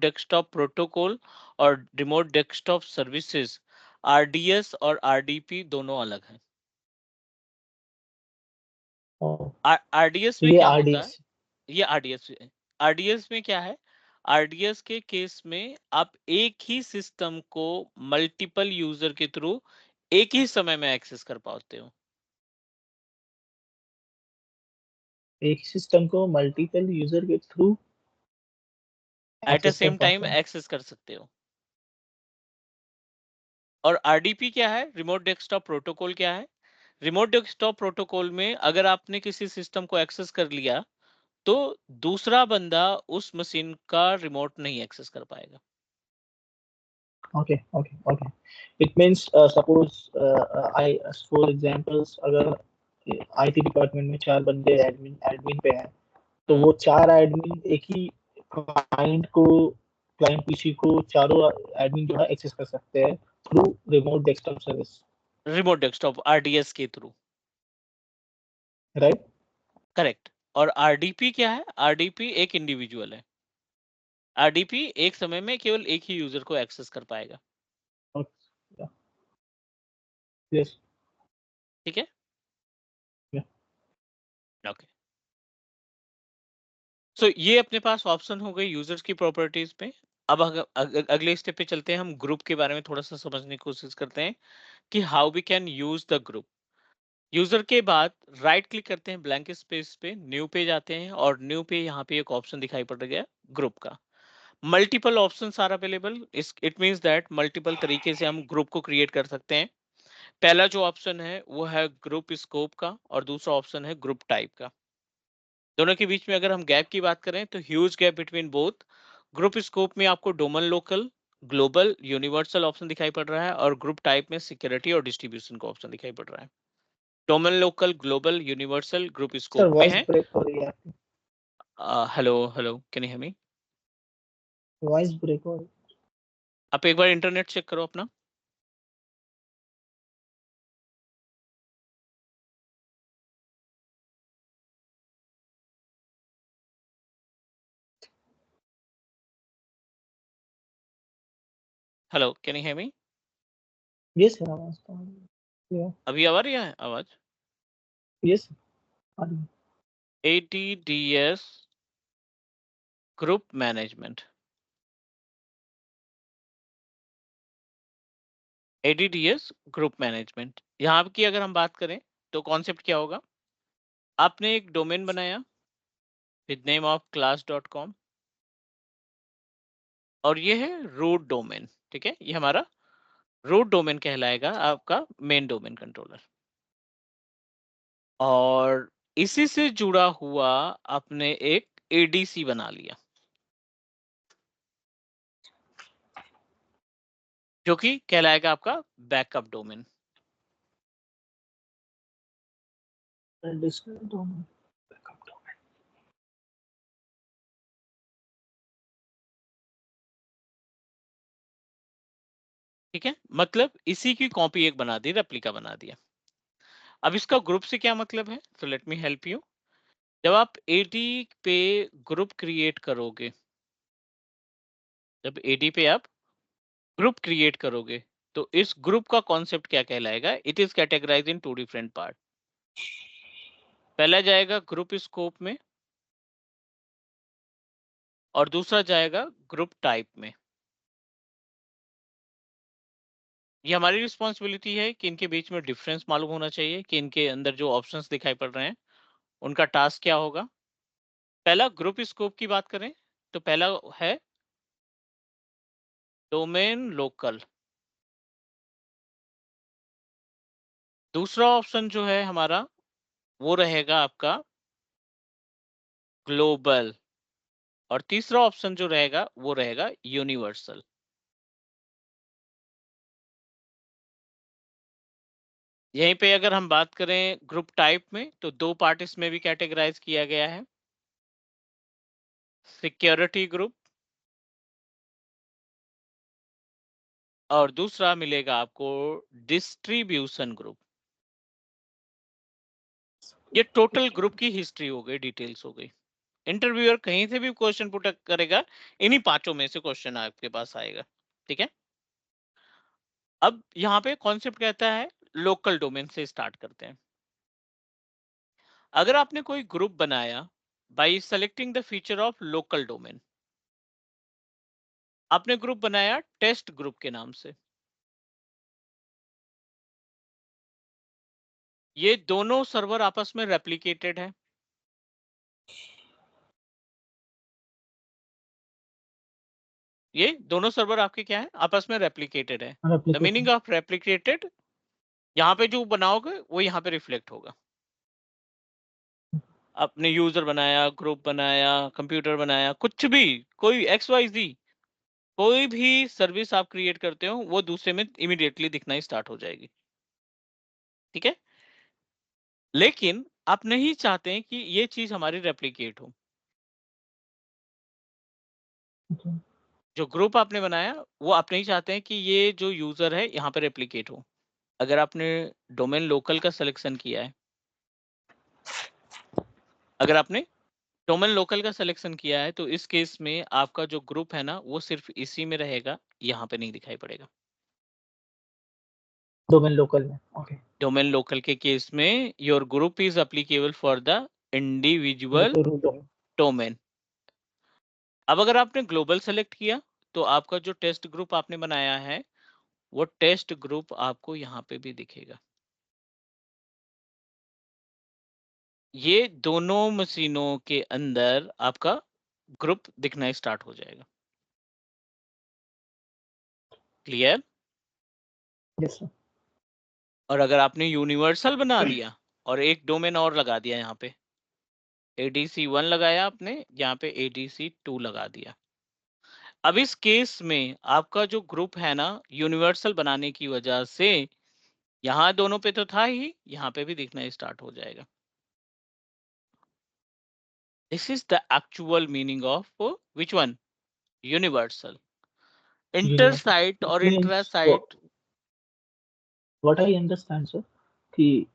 डेस्कटॉप प्रोटोकॉल और रिमोट डेस्कटॉप सर्विसेज, आरडीएस और आरडीपी दोनों अलग हैं। और आरडीएस तो में ये क्या होता है? आरडीएस। ये आरडीएस है। आरडीएस में क्या है? आरडीएस के केस में आप एक ही सिस्टम को मल्टीपल यूजर के थ्रू एक ही समय में एक्सेस कर पाते हो। एक सिस्टम को मल्टीपल यूजर के थ्रू एट अ एक्सेस कर सेम टाइम पाते हैं। एक्सेस कर सकते हो। और आरडीपी क्या है? रिमोट डेस्कटॉप प्रोटोकॉल क्या है? रिमोट डेस्कटॉप प्रोटोकॉल में अगर आपने किसी सिस्टम को एक्सेस कर लिया तो दूसरा बंदा उस मशीन का रिमोट नहीं एक्सेस कर पाएगा। Okay okay okay, it means suppose I, for examples, अगर आईटी डिपार्टमेंट में 4 बंदे एडमिन एडमिन पे हैं, तो हम्म, वो 4 एडमिन एक ही क्लाइंट पीसी को चारों एडमिन जो है एक्सेस कर सकते हैं through remote desktop service, remote desktop RDS के थ्रू, राइट? करेक्ट। और आरडीपी क्या है? आरडीपी एक इंडिविजुअल है। आरडीपी एक समय में केवल एक ही यूजर को एक्सेस कर पाएगा। यस। ठीक है। ओके। सो ये अपने पास ऑप्शन हो गए यूजर्स की प्रॉपर्टीज पे। अब अगले स्टेप पे चलते हैं, हम ग्रुप के बारे में थोड़ा सा समझने की कोशिश करते हैं कि how we can use the group. User के बाद राइट क्लिक करते हैं ब्लैंक स्पेस पे, न्यू पे जाते हैं, और न्यू पे यहाँ पे एक ऑप्शन दिखाई पड़ गया ग्रुप का। Multiple options are available. इस इट मींस दैट मल्टीपल तरीके से हम ग्रुप को क्रिएट कर सकते हैं। पहला जो ऑप्शन है वो है ग्रुप स्कोप का, और दूसरा ऑप्शन है ग्रुप टाइप का। दोनों के बीच में अगर हम गैप की बात करें तो huge gap between both. Group scope में आपको domain local, global, universal option दिखाई पड़ रहा है, और ग्रुप टाइप में सिक्योरिटी और डिस्ट्रीब्यूशन का ऑप्शन दिखाई पड़ रहा है। Domain local, global, universal group sir scope में वॉइस है। ब्रेक हो रही है आपकी, hello hello, can you hear me? Voice break हो रही आप एक बार इंटरनेट चेक करो अपना। हेलो, कैन यू हियर मी? है। यस सर, आवाज तो आ रही है। अभी आ रही है आवाज? यस, आ रही है। ADDS group management. ADDS group management, यहाँ की अगर हम बात करें तो कॉन्सेप्ट क्या होगा? आपने एक डोमेन बनाया विद नेम ऑफ class.com, और ये है रूट डोमेन। ठीक है, ये हमारा रूट डोमेन कहलाएगा आपका मेन डोमेन कंट्रोलर। और इसी से जुड़ा हुआ आपने एक एडीसी बना लिया, जो कि कहलाएगा आपका backup domain. Additional domain, backup domain. ठीक है, मतलब इसी की कॉपी एक बना दी, रेप्लिका बना दिया। अब इसका ग्रुप से क्या मतलब है, तो लेट मी हेल्प यू। जब आप एडी पे ग्रुप क्रिएट करोगे, जब एडी पे आप ग्रुप क्रिएट करोगे, तो इस ग्रुप का कॉन्सेप्ट क्या कहलाएगा, it is categorise in 2 different part. पहला जाएगा ग्रुप स्कोप में और दूसरा जाएगा ग्रुप टाइप में। ये हमारी रिस्पॉन्सिबिलिटी है कि इनके बीच में डिफरेंस मालूम होना चाहिए, कि इनके अंदर जो ऑप्शंस दिखाई पड़ रहे हैं उनका टास्क क्या होगा। पहला ग्रुप स्कोप की बात करें तो पहला है डोमेन लोकल। दूसरा ऑप्शन जो है हमारा वो रहेगा आपका ग्लोबल, और तीसरा ऑप्शन जो रहेगा वो रहेगा यूनिवर्सल। यहीं पे अगर हम बात करें ग्रुप टाइप में, तो 2 पार्ट इसमें भी कैटेगराइज किया गया है, सिक्योरिटी ग्रुप और दूसरा मिलेगा आपको डिस्ट्रीब्यूशन ग्रुप। ये टोटल ग्रुप की हिस्ट्री हो गई, डिटेल्स हो गई। इंटरव्यूअर कहीं से भी क्वेश्चन पुट करेगा, इन्हीं पांचों में से क्वेश्चन आपके पास आएगा। ठीक है, अब यहाँ पे कॉन्सेप्ट कहता है लोकल डोमेन से स्टार्ट करते हैं। अगर आपने कोई ग्रुप बनाया bye selecting the feature of local domain, आपने ग्रुप बनाया टेस्ट ग्रुप के नाम से, ये दोनों सर्वर आपस में रेप्लिकेटेड है। ये दोनों सर्वर आपके क्या है, आपस में रेप्लिकेटेड है। The meaning application. Of replicated, यहाँ पे जो बनाओगे वो यहाँ पे रिफ्लेक्ट होगा। आपने यूजर बनाया, ग्रुप बनाया, कंप्यूटर बनाया, कुछ भी, कोई XYZ, कोई भी सर्विस आप क्रिएट करते हो वो दूसरे में इमीडिएटली दिखना स्टार्ट हो जाएगी। ठीक है, लेकिन आप नहीं चाहते हैं कि ये चीज हमारी रेप्लिकेट हो। जो ग्रुप आपने बनाया वो आप नहीं चाहते हैं कि ये जो यूजर है यहाँ पे रेप्लिकेट हो। अगर आपने डोमेन लोकल का सिलेक्शन किया है, अगर आपने डोमेन लोकल का सिलेक्शन किया है, तो इस केस में आपका जो ग्रुप है ना वो सिर्फ इसी में रहेगा, यहाँ पे नहीं दिखाई पड़ेगा। डोमेन लोकल में, ओके। डोमेन लोकल के केस में your group is applicable for the individual root domain. Domain. अब अगर आपने ग्लोबल सेलेक्ट किया, तो आपका जो टेस्ट ग्रुप आपने बनाया है वो टेस्ट ग्रुप आपको यहाँ पे भी दिखेगा। ये दोनों मशीनों के अंदर आपका ग्रुप दिखना स्टार्ट हो जाएगा। क्लियर? Yes sir. और अगर आपने यूनिवर्सल बना दिया और एक डोमेन और लगा दिया, यहाँ पे ADC1 लगाया आपने, यहाँ पे ADC2 लगा दिया, अब इस केस में आपका जो ग्रुप है ना यूनिवर्सल बनाने की वजह से यहाँ दोनों पे तो था ही, यहाँ पे भी दिखना स्टार्ट हो जाएगा। This is the actual meaning of which one, universal. Inter universal site it और intra means site. What I understand sir कि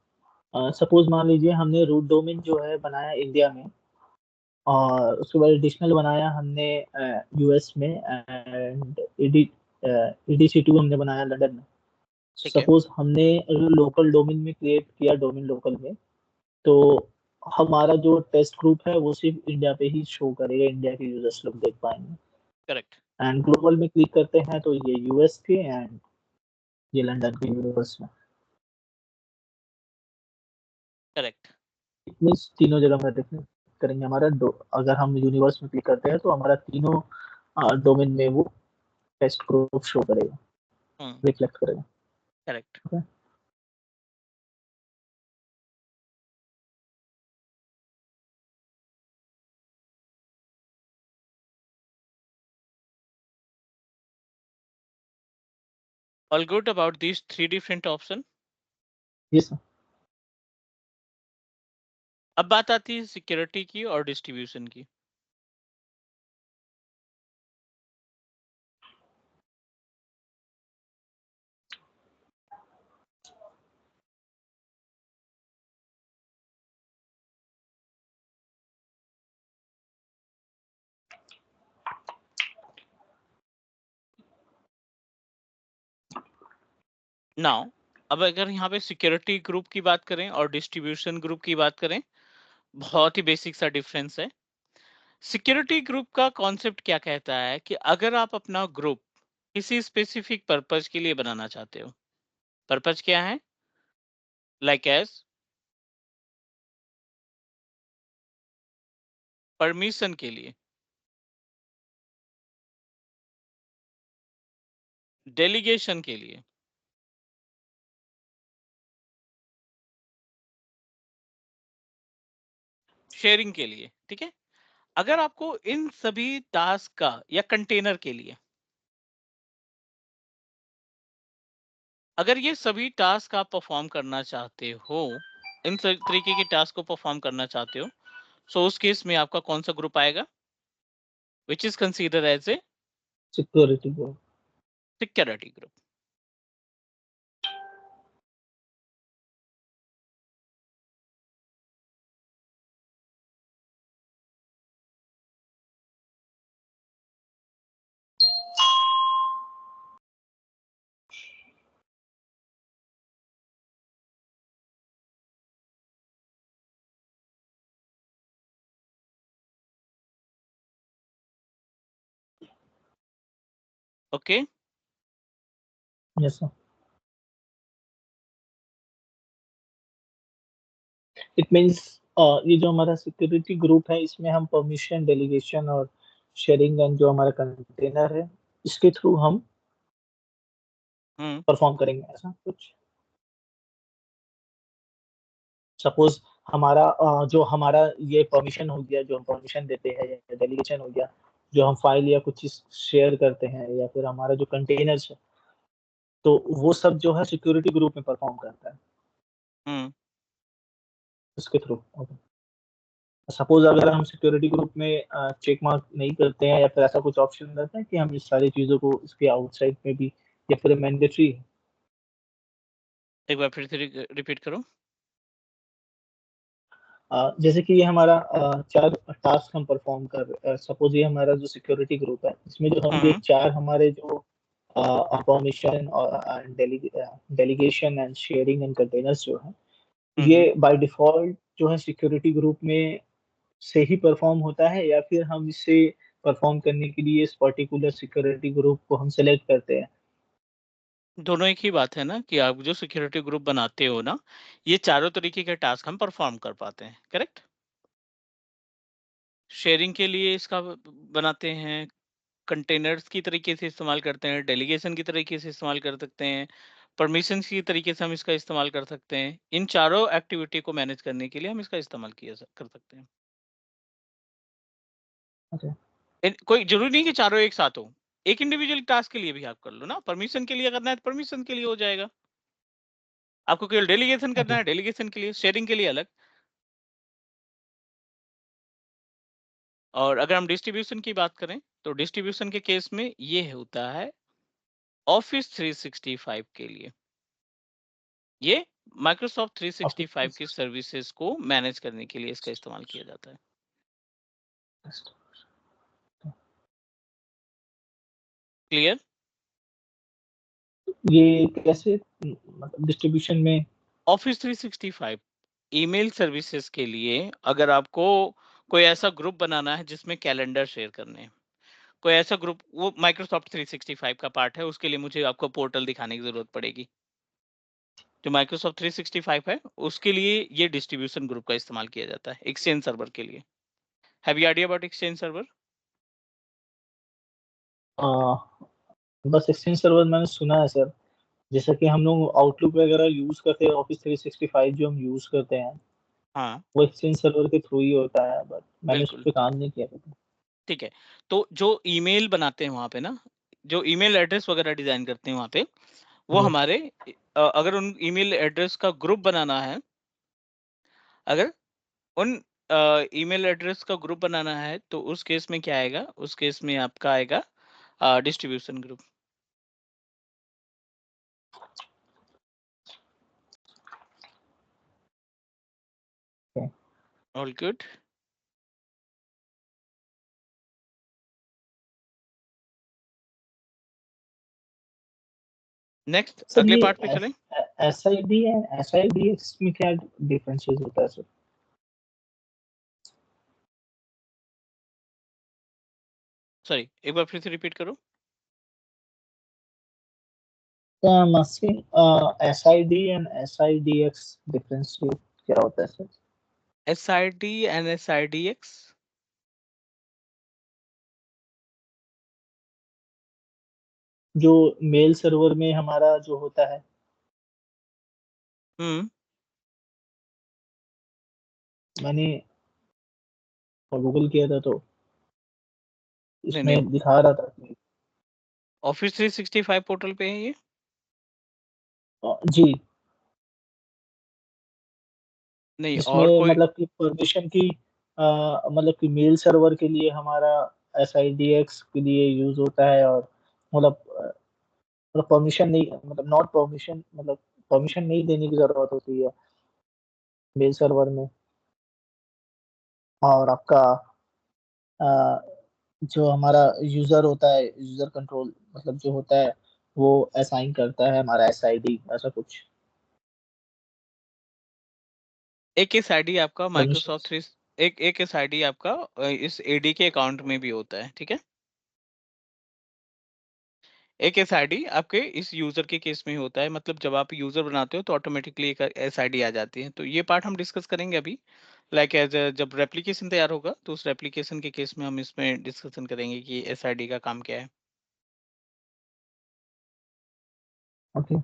सपोज मान लीजिए हमने रूट डोमेन जो है बनाया इंडिया में, और उसके बाद एडिशनल बनाया हमने यूएस में, एंड EDC2 हमने बनाया लंदन में। ठीक है, सपोज हमने लोकल डोमेन में क्रिएट किया, डोमेन लोकल में, तो हमारा जो टेस्ट ग्रुप है वो सिर्फ इंडिया पे ही शो करेगा, इंडिया के यूजर्स लोग देख पाएंगे। करेक्ट एंड ग्लोबल में क्लिक करते हैं तो ये यूएस के एंड ये लंदन के यूजर्स में। करेक्ट इट मीन्स तीनों जगह में रिफ्लेक्ट करेंगे हमारा अगर हम यूनिवर्स में क्लिक करते हैं तो हमारा तीनों डोमेन में वो टेस्ट ग्रुप शो करेगा। रिफ्लेक्ट करेगा। Correct. Okay. All good about these 3 different option. Yes sir. अब बात आती है सिक्योरिटी की और डिस्ट्रीब्यूशन की। नाउ अब अगर यहाँ पे सिक्योरिटी ग्रुप की बात करें और डिस्ट्रीब्यूशन ग्रुप की बात करें, बहुत ही बेसिक सा डिफरेंस है। सिक्योरिटी ग्रुप का कॉन्सेप्ट क्या कहता है कि अगर आप अपना ग्रुप किसी स्पेसिफिक पर्पस के लिए बनाना चाहते हो, पर्पस क्या है? लाइक एज परमिशन के लिए, डेलीगेशन के लिए, शेयरिंग के लिए, ठीक है। अगर आपको इन सभी टास्क का या कंटेनर के लिए, अगर ये सभी टास्क आप परफॉर्म करना चाहते हो, इन तरीके के टास्क को परफॉर्म करना चाहते हो, सो उस केस में आपका कौन सा ग्रुप आएगा? Which is consider as a security group. Security group. Okay. Yes sir. It means ये जो हमारा सिक्योरिटी ग्रुप है इसमें हम परमिशन, डेलीगेशन और शेयरिंग एंड जो हमारा कंटेनर है इसके थ्रू हम हम्म। परफॉर्म करेंगे, ऐसा कुछ। सपोज हमारा जो हमारा ये परमिशन हो गया, जो हम परमिशन देते हैं, या डेलीगेशन हो गया, जो हम फाइल या कुछ चीज शेयर करते हैं, या फिर हमारा जो कंटेनर्स है, तो वो सब जो है सिक्योरिटी ग्रुप में परफॉर्म करता है हम्म। उसके थ्रू। सपोज अगर हम सिक्योरिटी ग्रुप में चेक मार्क नहीं करते हैं, या फिर ऐसा कुछ ऑप्शन रहता है कि हम इस सारी चीजों को इसके आउटसाइड में भी, या फिर मैंडेटरी है। एक बार फिर से रिपीट करो। जैसे कि ये हमारा 4 टास्क हम परफॉर्म कर, सपोज ये हमारा जो सिक्योरिटी ग्रुप है इसमें जो हम ये हम्म। 4 हमारे जो परमिशन और delegation and sharing and containers जो है, हम्म। ये बाय डिफॉल्ट जो है सिक्योरिटी ग्रुप में से ही परफॉर्म होता है, या फिर हम इसे परफॉर्म करने के लिए इस पर्टिकुलर सिक्योरिटी ग्रुप को हम सेलेक्ट करते हैं। दोनों एक ही बात है ना कि आप जो सिक्योरिटी ग्रुप बनाते हो ना, ये चारों तरीके के टास्क हम परफॉर्म कर पाते हैं, करेक्ट। शेयरिंग के लिए इसका बनाते हैं, कंटेनर्स की तरीके से इस्तेमाल करते हैं, डेलीगेशन की तरीके से इस्तेमाल कर सकते हैं, परमिशंस की तरीके से हम इसका इस्तेमाल कर सकते हैं। इन चारों एक्टिविटी को मैनेज करने के लिए हम इसका इस्तेमाल कर सकते हैं। ओके। कोई जरूरी नहीं कि चारों एक साथ हो, एक इंडिविजुअल टास्क के लिए भी आप कर लो ना। परमिशन के लिए करना है तो परमिशन के लिए हो जाएगा, आपको केवल डेलीगेशन करना ओके। है डेलीगेशन के लिए, शेयरिंग के लिए अलग। और अगर हम डिस्ट्रीब्यूशन की बात करें तो डिस्ट्रीब्यूशन के केस में ये होता है ऑफिस 365 के लिए, ये माइक्रोसॉफ्ट 365 की सर्विसेज को मैनेज करने के लिए इसका इस्तेमाल किया जाता है। क्लियर? ये कैसे, मतलब डिस्ट्रीब्यूशन में? ऑफिस 365 ईमेल सर्विसेज के लिए अगर आपको कोई ऐसा ग्रुप बनाना है जिसमें कैलेंडर शेयर करने हैं, कोई ऐसा ग्रुप, वो माइक्रोसॉफ्ट 365 का पार्ट है, उसके लिए मुझे आपको पोर्टल दिखाने की जरूरत पड़ेगी। जो माइक्रोसॉफ्ट 365 है उसके लिए ये डिस्ट्रीब्यूशन ग्रुप का इस्तेमाल किया जाता है एक्सचेंज सर्वर के लिए। Have you idea about exchange server? बस एक्सचेंज सर्वर मैंने सुना है सर। जैसा कि हम लोग आउटलुक वगैरह यूज करते हैं, ऑफिस 365 जो हम यूज करते हैं, हाँ, वो एक्सचेंज सर्वर के थ्रू ही होता है, बट मैंने उस बिल्कुल, पर काम नहीं किया कभी। ठीक है। तो जो ईमेल बनाते हैं वहाँ पे ना, जो ईमेल एड्रेस वगैरह डिज़ाइन करते हैं वहाँ पे, वो यस। हमारे अगर उन ईमेल एड्रेस का ग्रुप बनाना है, अगर उन ईमेल एड्रेस का ग्रुप बनाना है, तो उस केस में क्या आएगा? उस केस में आपका आएगा distribution group. All good. Next sir अगले ये पार्ट पे चलें। SID एंड SIDX में क्या डिफरेंसेस होता है सर? सॉरी, एक बार फिर से रिपीट करो। Machine SID and SIDX difference क्या होता है सर? SID and SIDX। जो मेल सर्वर में हमारा जो होता है, हुँ, मैंने गूगल किया था तो नहीं, नहीं, इसमें दिखा रहा था कि ऑफिस 365 पोर्टल पे है ये? जी, नहीं, और इसमें कोई? मतलब कि परमिशन की मतलब कि मेल सर्वर के लिए हमारा SIDX के लिए यूज होता है, और मतलब मतलब परमिशन नहीं, मतलब नॉट परमिशन, मतलब परमिशन नहीं देने की जरूरत होती है मेल सर्वर में। और आपका अ, जो हमारा यूजर होता है, यूजर कंट्रोल मतलब जो होता है, वो असाइन करता है हमारा SID, ऐसा कुछ एक SID आपका माइक्रोसॉफ्ट परमिशंस। 3, एक SID आपका इस एडी के अकाउंट में भी होता है, ठीक है? एक एसआईडी आपके इस यूजर के केस में होता है, मतलब जब आप यूजर बनाते हो तो ऑटोमेटिकली एक एसआईडी आ जाती है। तो ये पार्ट हम डिस्कस करेंगे अभी, लाइक एज जब रेप्लिकेशन तैयार होगा तो उस रेप्लिकेशन के केस में हम इसमें डिस्कशन करेंगे कि एसआईडी का काम क्या है। ओके।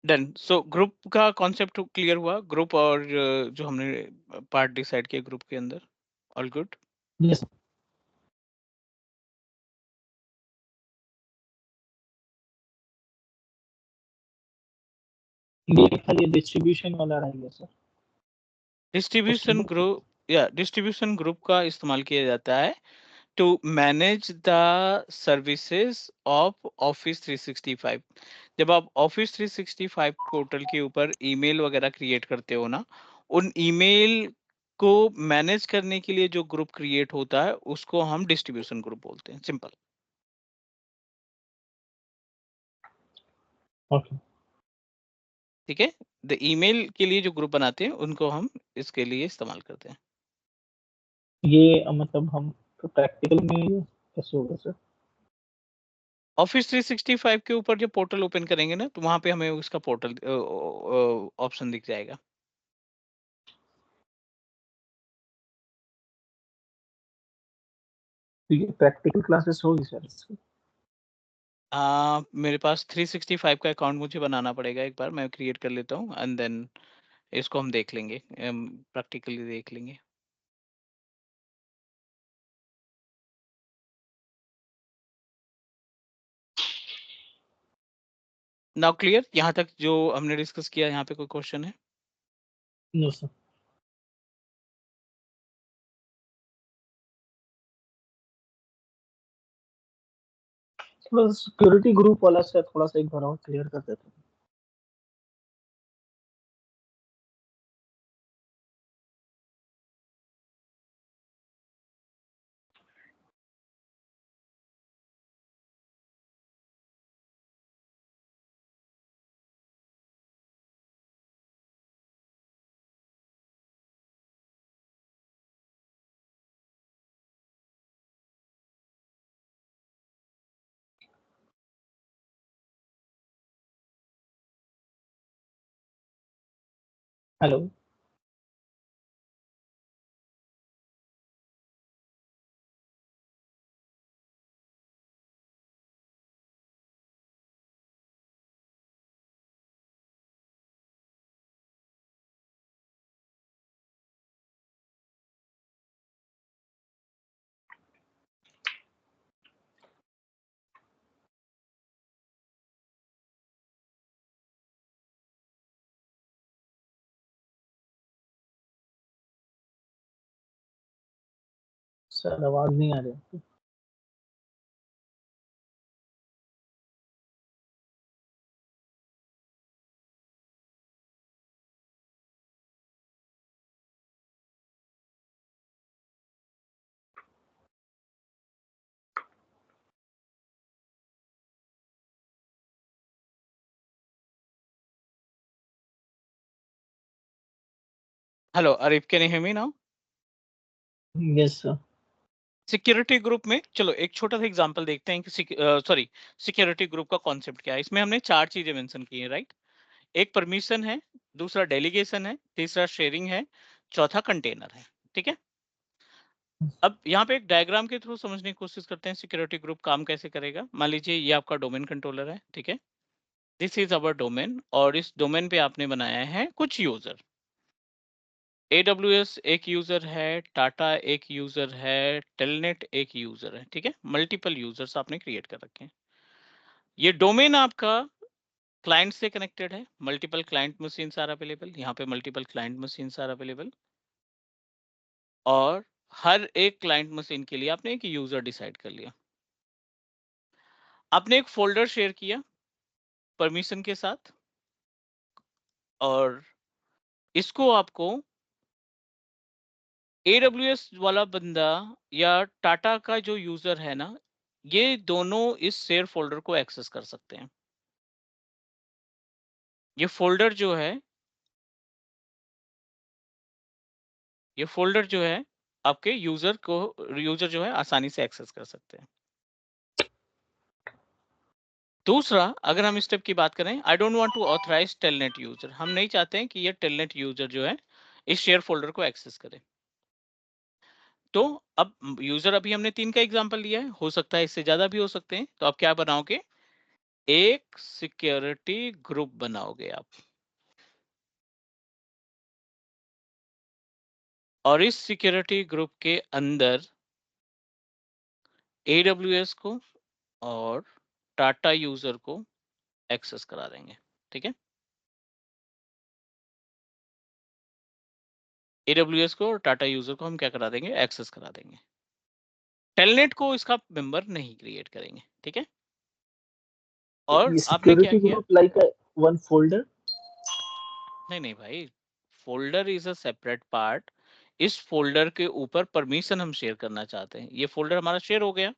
डन। सो ग्रुप का कॉन्सेप्ट क्लियर हुआ, ग्रुप और जो हमने पार्ट डिसाइड किया ग्रुप के अंदर। All good. यस। ये खाली डिस्ट्रीब्यूशन वाला रह गया सर। उसके डिस्ट्रीब्यूशन बाद ग्रुप या डिस्ट्रीब्यूशन ग्रुप का इस्तेमाल किया जाता है to manage the services of Office 365। जब आप Office 365 पोर्टल के ऊपर ईमेल वगैरह क्रिएट करते हो ना, उन ईमेल को मैनेज करने के लिए जो ग्रुप क्रिएट होता है उसको हम डिस्ट्रीब्यूशन ग्रुप बोलते हैं, सिंपल। ओके। ठीक है। द ईमेल के लिए जो ग्रुप बनाते हैं उनको हम इसके लिए इस्तेमाल करते हैं। ये मतलब हम तो प्रैक्टिकल में कैसे होगा सर? ऑफिस 365 के ऊपर जब पोर्टल ओपन करेंगे ना, तो वहां पे हमें उसका पोर्टल ऑप्शन दिख जाएगा। तो ये प्रैक्टिकल क्लासेस होगी सर इसकी? मेरे पास 365 का अकाउंट मुझे बनाना पड़ेगा, एक बार मैं क्रिएट कर लेता हूँ एंड देन इसको हम देख लेंगे, प्रैक्टिकली देख लेंगे। नाउ क्लियर, यहाँ तक जो हमने डिस्कस किया, यहाँ पे कोई क्वेश्चन है? No sir. थोड़ा सिक्योरिटी ग्रुप वाला से थोड़ा सा एक बार और क्लियर कर देते हैं। हेलो। सर आवाज नहीं आ रही। Hello Arif, can you hear me now? Yes sir. Security group में चलो एक छोटा सा एग्जांपल देखते हैं कि सिक्योरिटी ग्रुप का कॉन्सेप्ट क्या है। इसमें हमने 4 चीजें मेंशन की हैं, राइट? एक परमिशन है, दूसरा डेलीगेशन है, तीसरा शेयरिंग है, चौथा कंटेनर है। ठीक है, अब यहाँ पे एक डायग्राम के थ्रू समझने की कोशिश करते हैं सिक्योरिटी ग्रुप काम कैसे करेगा। मान लीजिए ये आपका डोमेन कंट्रोलर है, ठीक है, दिस इज अवर डोमेन, और इस डोमेन पे आपने बनाया है कुछ यूजर। AWS एक यूजर है, टाटा एक यूजर है, टेलनेट एक यूजर है। ठीक है, मल्टीपल यूजर्स आपने क्रिएट कर रखे हैं। ये डोमेन आपका क्लाइंट से कनेक्टेड है, multiple client machines are available, यहाँ पे multiple client machines are available, और हर एक क्लाइंट मशीन के लिए आपने एक यूजर डिसाइड कर लिया। आपने एक फोल्डर शेयर किया परमिशन के साथ, और इसको आपको AWS वाला बंदा या टाटा का जो यूजर है ना, ये दोनों इस शेयर फोल्डर को एक्सेस कर सकते हैं। ये फोल्डर जो है, ये फोल्डर जो है आपके यूजर जो है आसानी से एक्सेस कर सकते हैं। दूसरा, अगर हम स्टेप की बात करें, I don't want to authorise telnet user, हम नहीं चाहते हैं कि ये टेलनेट यूजर जो है इस शेयर फोल्डर को एक्सेस करे। तो अब यूजर अभी हमने 3 का एग्जांपल लिया है, हो सकता है इससे ज्यादा भी हो सकते हैं। तो आप क्या बनाओगे? एक सिक्योरिटी ग्रुप बनाओगे आप, और इस सिक्योरिटी ग्रुप के अंदर AWS को और टाटा यूजर को एक्सेस करा देंगे। ठीक है, AWS को और टाटा यूजर को हम क्या करा देंगे? एक्सेस करा देंगे। टेलनेट को इसका मेंबर नहीं क्रिएट करेंगे। ठीक है, और ये आपने क्या सिक्योरिटी किया? Group like one folder? नहीं नहीं भाई, folder is a separate part. इस फोल्डर के ऊपर परमिशन हम शेयर करना चाहते हैं। ये फोल्डर हमारा शेयर हो गया,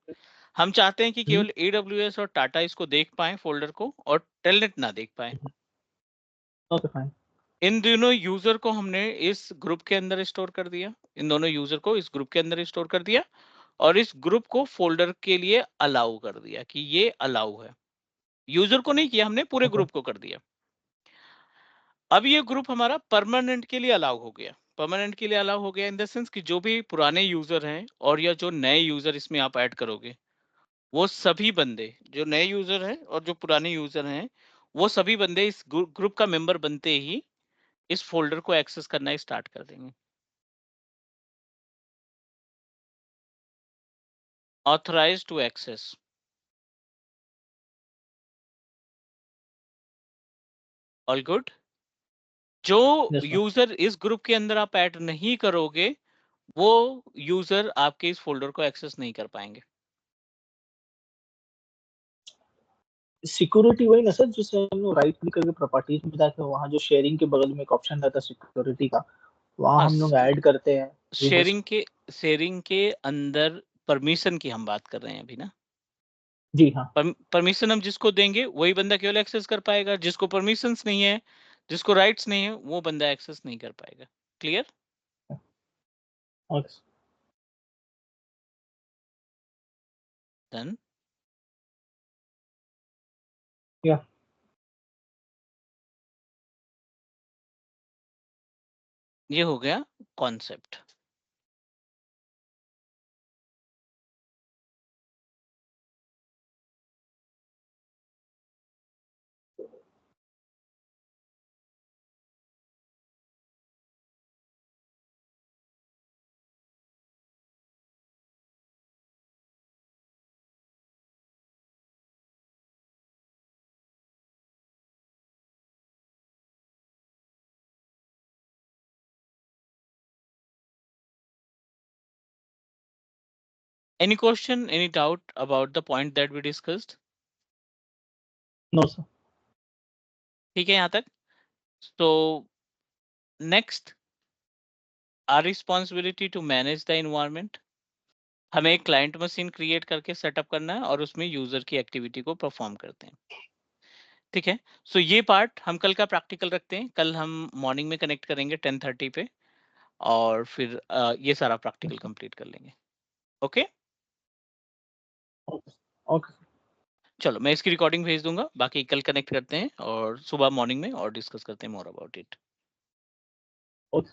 हम चाहते हैं कि केवल AWS और टाटा इसको देख पाए फोल्डर को, और टेलनेट ना देख पाए। Okay fine. इन दोनों यूजर को हमने इस ग्रुप के अंदर स्टोर कर दिया, इन दोनों यूजर को इस ग्रुप के अंदर स्टोर कर दिया, और इस ग्रुप को फोल्डर के लिए अलाउ कर दिया कि ये अलाउ है। यूजर को नहीं किया हमने, पूरे ओके। ग्रुप को कर दिया। अब ये ग्रुप हमारा परमानेंट के लिए अलाउ हो गया। परमानेंट के लिए अलाउ हो गया इन द सेंस कि जो भी पुराने यूजर हैं और या जो नए यूजर इसमें आप ऐड करोगे, वो सभी बंदे, जो नए यूजर हैं और जो पुराने यूजर हैं, वो सभी बंदे इस ग्रुप का मेंबर बनते ही इस फोल्डर को एक्सेस करना स्टार्ट कर देंगे। Authorise to access. All good. जो यस सर। यूजर इस ग्रुप के अंदर आप ऐड नहीं करोगे, वो यूजर आपके इस फोल्डर को एक्सेस नहीं कर पाएंगे। सिक्योरिटी वही ना सर, जैसे हम लोग राइट क्लिक करके प्रॉपर्टीज में जाके वहाँ जो शेयरिंग के बगल में एक ऑप्शन रहता है सिक्योरिटी का, वहाँ हाँ, हम लोग ऐड करते हैं यूजर्स शेयरिंग को। के शेयरिंग के अंदर परमिशन की हम बात कर रहे हैं अभी ना। जी हाँ। परमिशन हम जिसको देंगे वही बंदा केवल एक्सेस कर पाएगा, जिसको परमिशंस नहीं है, जिसको राइट्स नहीं है, वो बंदा एक्सेस नहीं कर पाएगा। क्लियर? ओके। डन। या ये हो गया concept. Any question, any doubt about the point that we discussed? No sir. ठीक है यहाँ तक? So next, our responsibility to manage the environment. हमें एक क्लाइंट मशीन क्रिएट करके सेटअप करना है और उसमें यूजर की एक्टिविटी को परफॉर्म करते हैं। ठीक है, सो ये पार्ट हम कल का प्रैक्टिकल रखते हैं। कल हम मॉर्निंग में कनेक्ट करेंगे 10:30 पे और फिर ये सारा प्रैक्टिकल कंप्लीट कर लेंगे। Okay, okay, okay sir. चलो मैं इसकी रिकॉर्डिंग भेज दूंगा, बाकी कल कनेक्ट करते हैं और सुबह मॉर्निंग में और डिस्कस करते हैं more about it. Okay,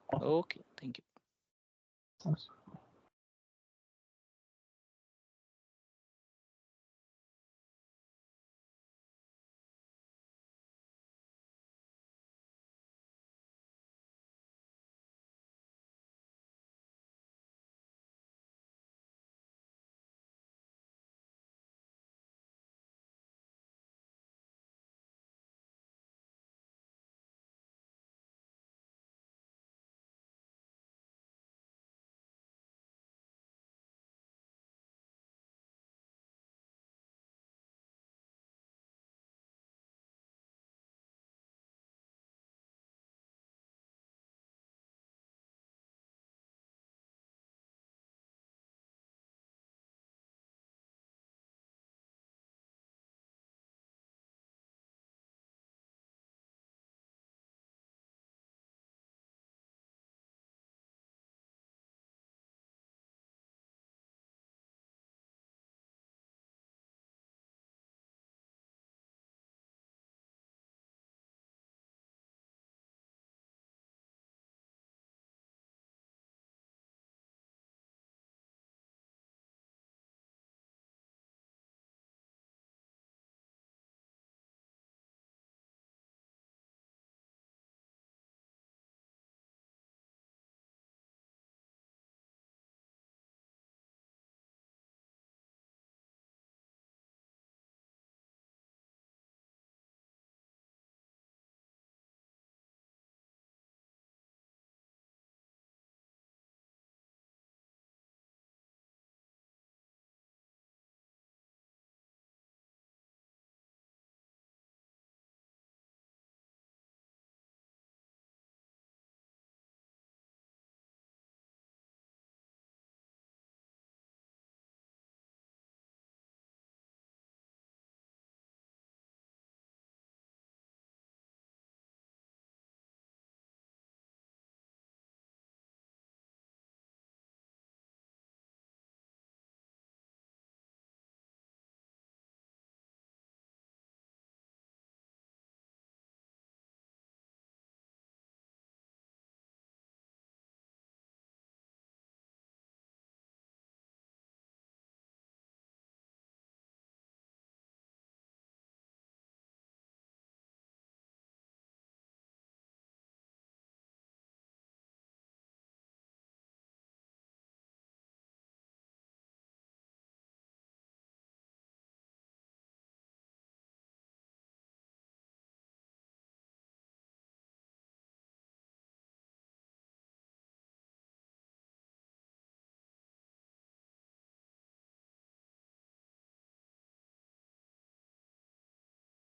okay, okay, thank you. Okay.